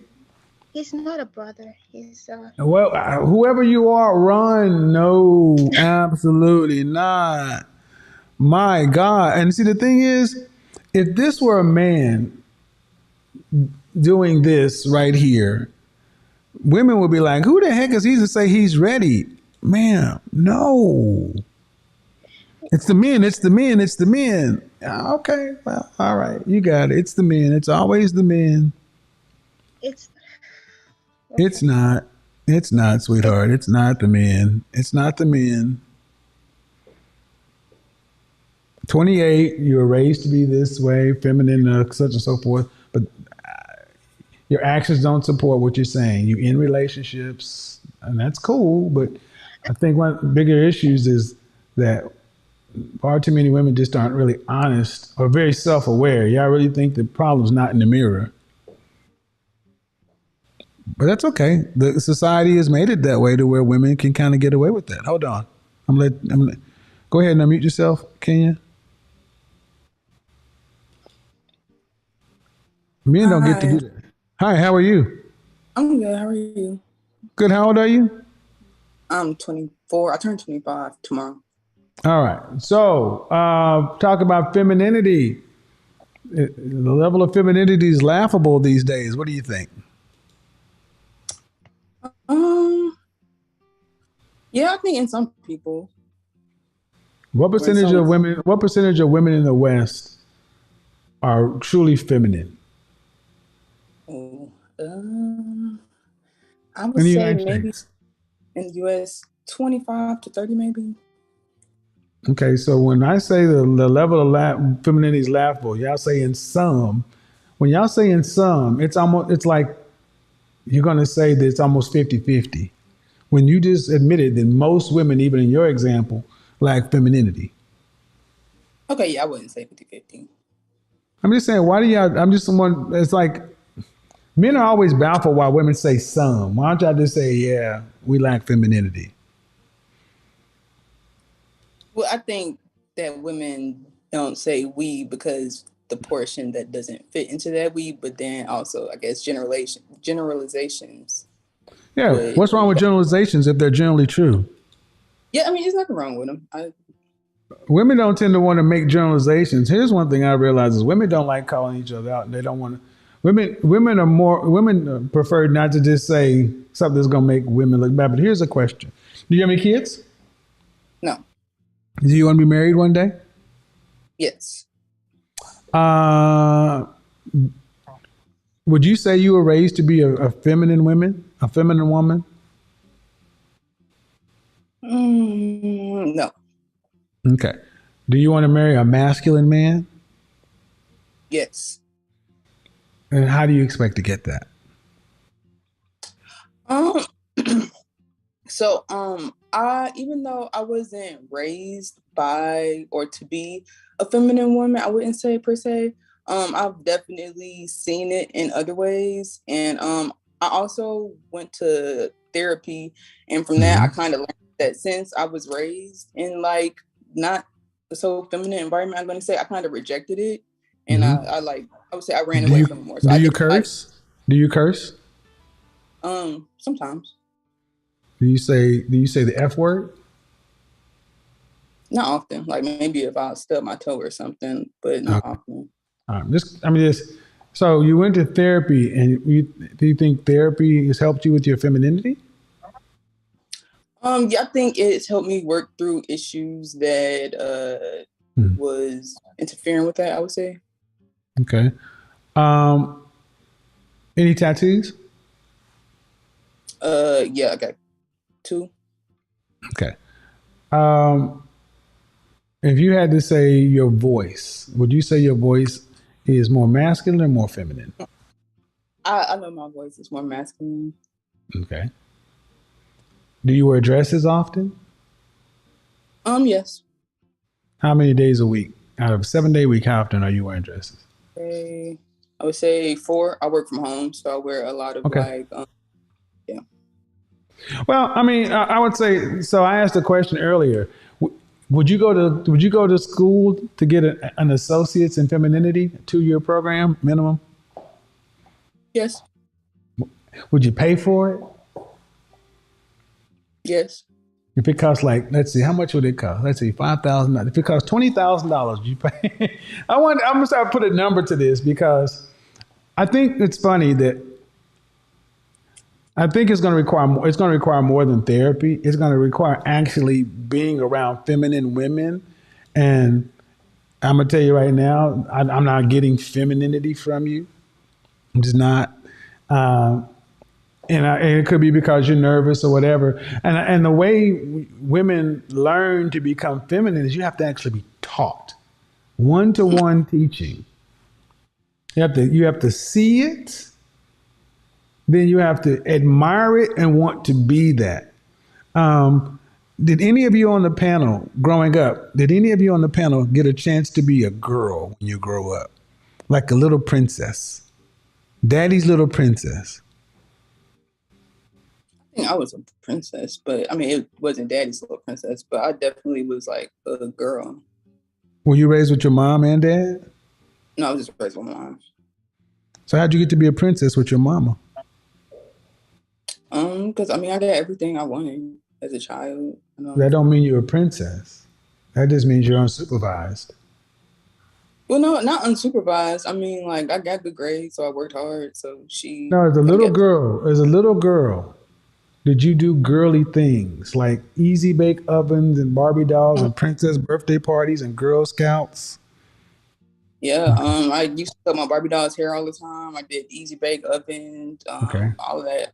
I: he's not a brother. He's
D: Well, whoever you are, run. No, absolutely not. My God. And see, the thing is, if this were a man doing this right here, women would be like, who the heck is he to say he's ready? Ma'am, no. It's the men, it's the men, it's the men. Okay, well, all right, you got it. It's the men. It's always the men.
I: it's
D: It's
I: okay.
D: not. It's not,
I: It,
D: sweetheart. It's not the men. It's not the men. 28, you were raised to be this way, feminine, such and so forth, but your actions don't support what you're saying. You in relationships, and that's cool, but I think one of the bigger issues is that far too many women just aren't really honest or very self-aware. Y'all really think the problem's not in the mirror. But that's okay. The society has made it that way to where women can kind of get away with that. Hold on. Go ahead and unmute yourself, Kenya. Men don't get to do that. Hi, how are you?
K: I'm good. How are you?
D: Good. How old are you?
K: I'm 24. I turn 25 tomorrow.
D: All right. So, talk about femininity. The level of femininity is laughable these days. What do you think?
K: Yeah, I think in some people.
D: What percentage of women? What percentage of women in the West are truly feminine?
K: Oh, I would say maybe in the U.S. 25 to 30, maybe.
D: Okay, so when I say the level of femininity is laughable, y'all say in some. When y'all say in some, it's like you're going to say that it's almost 50-50. When you just admitted that most women, even in your example, lack femininity.
K: Okay, yeah, I wouldn't say 50-50.
D: I'm just saying, why do y'all, I'm just someone, it's like, men are always baffled why women say some. Why don't y'all just say, yeah, we lack femininity?
K: Well, I think that women don't say we because the portion that doesn't fit into that we, but then also, I guess, generalizations.
D: Yeah, what's wrong with generalizations if they're generally true?
K: Yeah, I mean, there's nothing wrong with them.
D: Women don't tend to want to make generalizations. Here's one thing I realize is women don't like calling each other out. They don't want to. Women prefer not to just say something that's going to make women look bad. But here's a question: do you have any kids?
K: No.
D: Do you want to be married one day?
K: Yes.
D: Would you say you were raised to be a feminine woman?
K: No.
D: Okay. Do you want to marry a masculine man?
K: Yes.
D: And how do you expect to get that?
K: So, even though I wasn't raised by or to be a feminine woman, I wouldn't say per se. I've definitely seen it in other ways. And I also went to therapy. And from that, I kind of learned that since I was raised in like not so feminine environment, I'm going to say I kind of rejected it. And I would say I ran away from it more. So
D: do you curse? Do you curse?
K: Sometimes.
D: Do you say the F word?
K: Not often. Like maybe if I stub my toe or something, but not often.
D: So you went to therapy, and do you think therapy has helped you with your femininity?
K: Yeah, I think it's helped me work through issues that was interfering with that, I would say.
D: Okay. Any tattoos?
K: Yeah, I got 2.
D: Okay. If you had to say your voice, would you say your voice is more masculine or more feminine?
K: I know my voice is more masculine.
D: Okay. Do you wear dresses often?
K: Yes.
D: How many days a week? Out of a 7-day week, how often are you wearing dresses?
K: I would say 4. I work from home, so I wear a lot of yeah.
D: Well, I mean, I would say. So I asked a question earlier. Would you go to school to get an associate's in femininity, a 2-year program minimum?
K: Yes.
D: Would you pay for it?
K: Yes.
D: If it costs let's see, how much would it cost? Let's see, $5,000. If it costs $20,000, you pay. I'm gonna start put a number to this because I think it's funny that I think it's going to require more. It's going to require more than therapy. It's going to require actually being around feminine women, and I'm gonna tell you right now, I'm not getting femininity from you. I'm just not. And it could be because you're nervous or whatever. And the way women learn to become feminine is you have to actually be taught, one-to-one teaching. You have to see it, then you have to admire it and want to be that. Did any of you on the panel growing up, did any of you on the panel get a chance to be a girl when you grow up? Like a little princess? Daddy's little princess.
K: I think I was a princess, but I mean, it wasn't daddy's little princess, but I definitely was like a girl.
D: Were you raised with your mom and dad?
K: No, I was just raised with my mom.
D: So how'd you get to be a princess with your mama?
K: Because I mean, I got everything I wanted as a child.
D: That don't mean you're a princess. That just means you're unsupervised.
K: Well, no, not unsupervised. I mean, like, I got good grades, so I worked hard. So she.
D: No, as a little girl, did you do girly things like easy bake ovens and Barbie dolls and princess birthday parties and Girl Scouts?
K: Yeah, I used to cut my Barbie doll's hair all the time. I did easy bake ovens,
D: Okay.
K: all of that.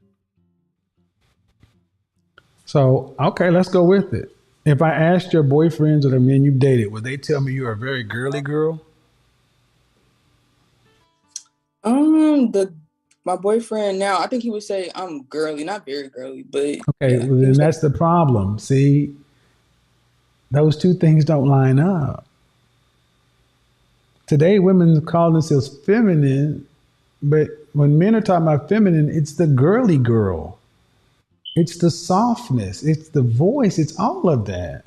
D: So, okay, let's go with it. If I asked your boyfriends or the men you've dated, would they tell me you're a very girly girl?
K: My boyfriend now, I think he would say I'm girly, not very girly, but
D: Okay,
K: yeah,
D: well, then that's the problem. See, those two things don't line up. Today, women call themselves feminine, but when men are talking about feminine, it's the girly girl. It's the softness. It's the voice. It's all of that.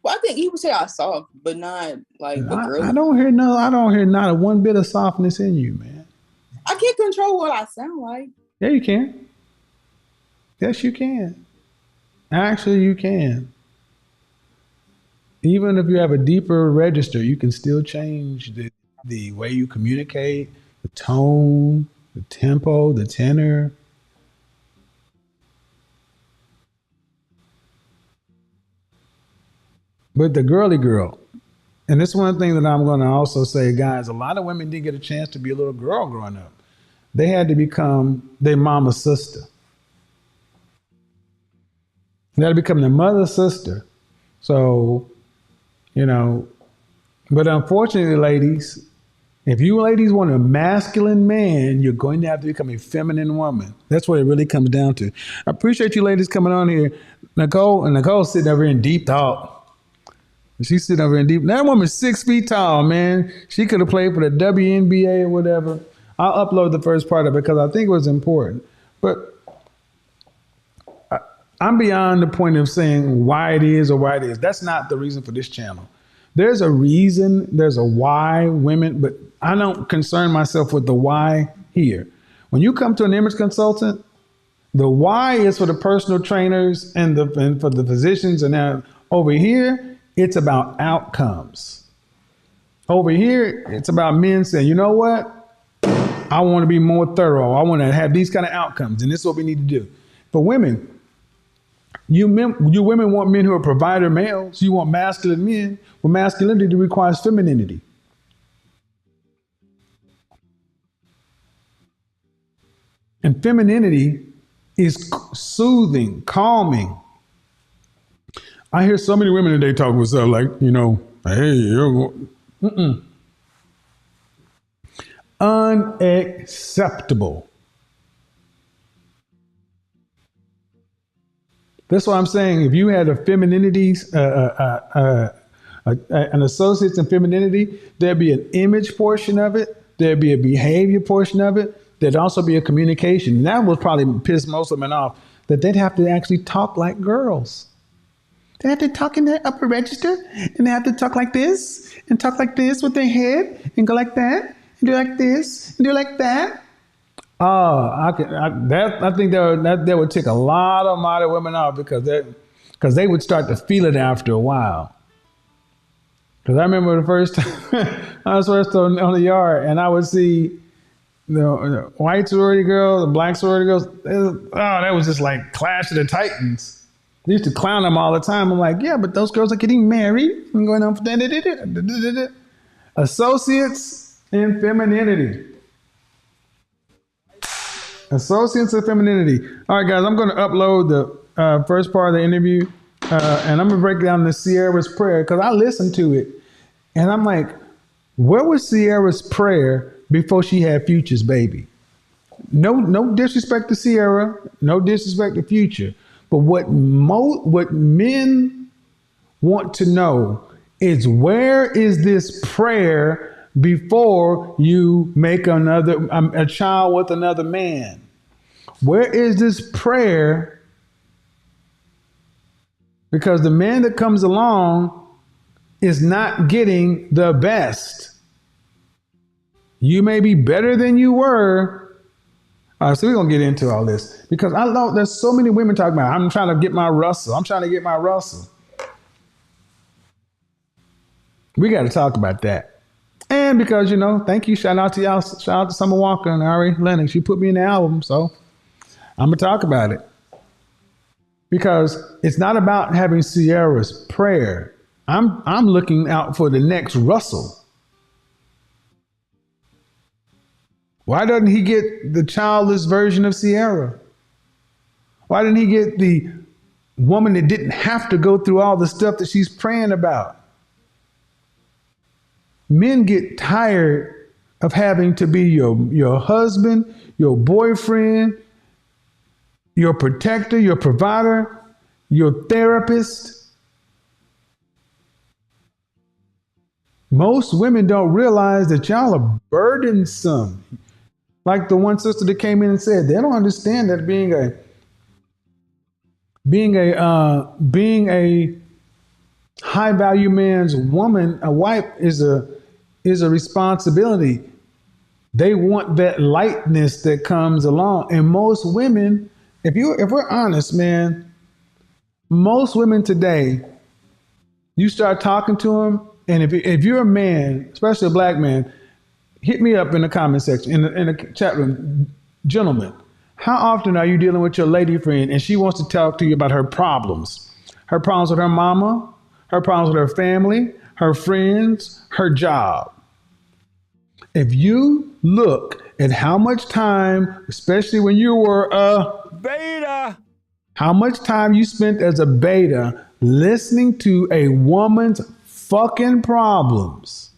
K: Well, I think he would say I soft, but not like a girly.
D: I don't hear not a one bit of softness in you, man.
K: I can't control what I sound like.
D: Yeah, you can. Yes, you can. Actually, you can. Even if you have a deeper register, you can still change the way you communicate, the tone, the tempo, the tenor. But the girly girl, and this is one thing that I'm going to also say, guys, a lot of women didn't get a chance to be a little girl growing up. They had to become their mama's sister. They had to become their mother's sister. So, but unfortunately, ladies, if you ladies want a masculine man, you're going to have to become a feminine woman. That's what it really comes down to. I appreciate you ladies coming on here. Nicole's sitting over here in deep thought. She's sitting over in deep. That woman's 6 feet tall, man. She could have played for the WNBA or whatever. I'll upload the first part of it because I think it was important. But I'm beyond the point of saying why it is or why it is. That's not the reason for this channel. There's a reason, there's a why women, but I don't concern myself with the why here. When you come to an image consultant, the why is for the personal trainers and for the physicians. And now over here, it's about outcomes. Over here, it's about men saying, you know what? I want to be more thorough. I want to have these kind of outcomes. And this is what we need to do. For women, you women want men who are provider males. You want masculine men. Well, masculinity requires femininity. And femininity is soothing, calming. I hear so many women today talk with stuff like, hey, unacceptable. That's what I'm saying. If you had a femininity, an associates in femininity, there'd be an image portion of it. There'd be a behavior portion of it. There'd also be a communication. And that would probably piss most women off, that they'd have to actually talk like girls. They have to talk in their upper register, and they have to talk like this, and talk like this with their head, and go like that, and do like this, and do like that. Oh, I think that would take a lot of modern women off because they would start to feel it after a while. Because I remember the first time I was first on the yard, and I would see the white sorority girls, the black sorority girls. That was just like Clash of the Titans. They used to clown them all the time. I'm like, yeah, but those girls are getting married and going on for associates in femininity. Associates of femininity. All right, guys, I'm going to upload the first part of the interview, and I'm going to break down the Sierra's prayer because I listened to it, and I'm like, where was Sierra's prayer before she had Future's baby? No disrespect to Sierra, no disrespect to Future, But what men want to know is, where is this prayer before you make a child with another man? Where is this prayer? Because the man that comes along is not getting the best. You may be better than you were. All right, so we're going to get into all this, because I know there's so many women talking about, I'm trying to get my Russell. I'm trying to get my Russell. We got to talk about that. And because, thank you. Shout out to y'all. Shout out to Summer Walker and Ari Lennox. You put me in the album, so I'm going to talk about it. Because it's not about having Sierra's prayer. I'm looking out for the next Russell. Why doesn't he get the childless version of Sierra? Why didn't he get the woman that didn't have to go through all the stuff that she's praying about? Men get tired of having to be your husband, your boyfriend, your protector, your provider, your therapist. Most women don't realize that y'all are burdensome. Like the one sister that came in and said, they don't understand that being a high value man's woman, a wife, is a responsibility. They want that lightness that comes along. And most women, if we're honest, man, most women today, you start talking to them, and if you're a man, especially a black man, hit me up in the comment section, in the chat room. Gentlemen, how often are you dealing with your lady friend and she wants to talk to you about her problems? Her problems with her mama, her problems with her family, her friends, her job. If you look at how much time, especially when you were a beta, how much time you spent as a beta listening to a woman's fucking problems,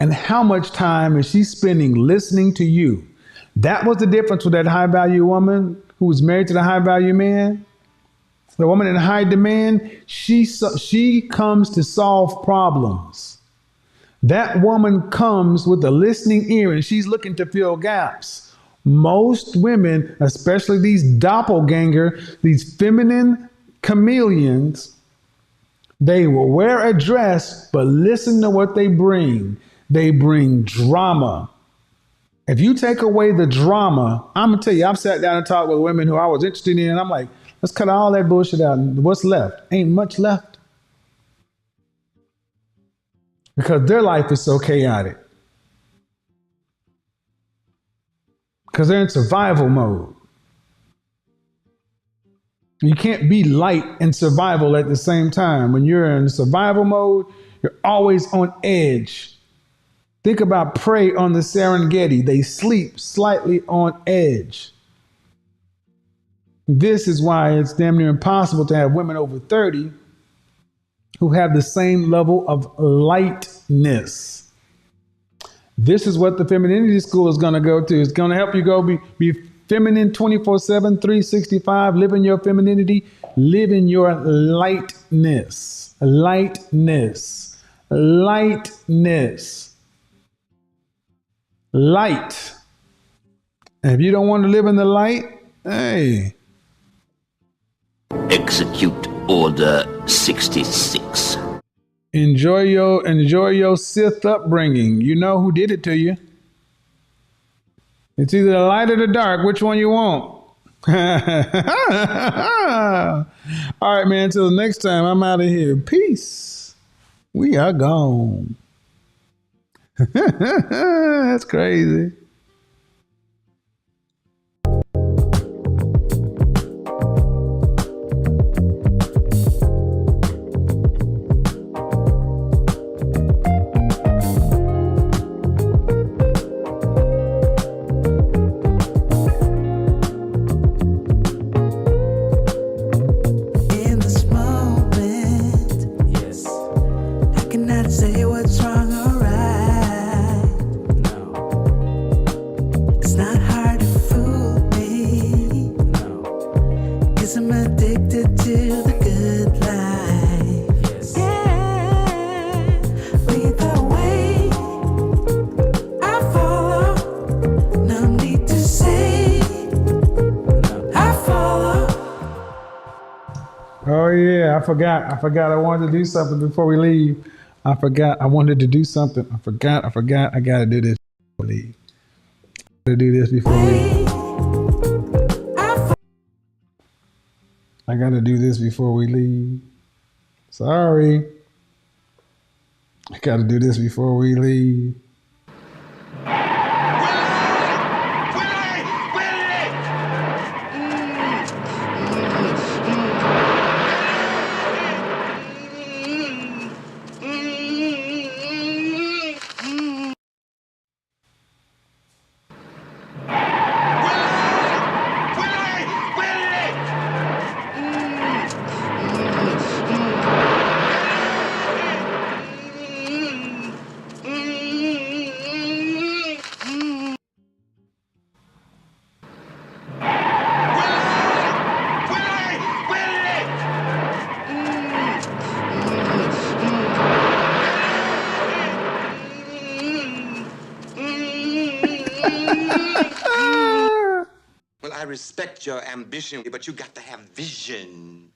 D: and how much time is she spending listening to you? That was the difference with that high value woman who was married to the high value man. The woman in high demand, she comes to solve problems. That woman comes with a listening ear, and she's looking to fill gaps. Most women, especially these doppelganger, these feminine chameleons, they will wear a dress, but listen to what they bring. They bring drama. If you take away the drama, I'm going to tell you, I've sat down and talked with women who I was interested in, and I'm like, let's cut all that bullshit out. What's left? Ain't much left. Because their life is so chaotic. Because they're in survival mode. You can't be light and survival at the same time. When you're in survival mode, you're always on edge. Think about prey on the Serengeti. They sleep slightly on edge. This is why it's damn near impossible to have women over 30 who have the same level of lightness. This is what the femininity school is going to go to. It's going to help you go be feminine 24/7, 365, live in your femininity, live in your lightness. Lightness. Lightness. Light. And if you don't want to live in the light, hey.
L: Execute Order 66.
D: Enjoy your Sith upbringing. You know who did it to you. It's either the light or the dark. Which one you want? All right, man. Until next time, I'm out of here. Peace. We are gone. That's crazy.
A: In this moment,
C: Yes.
A: I cannot say what's wrong or right.
C: No.
D: I forgot I wanted to do something before we leave. I forgot I wanted to do something. I forgot. I gotta do this before we leave. I gotta do this before we leave. I gotta do this before we leave. Sorry. I gotta do this before we leave.
M: Well, I respect your ambition, but you got to have vision.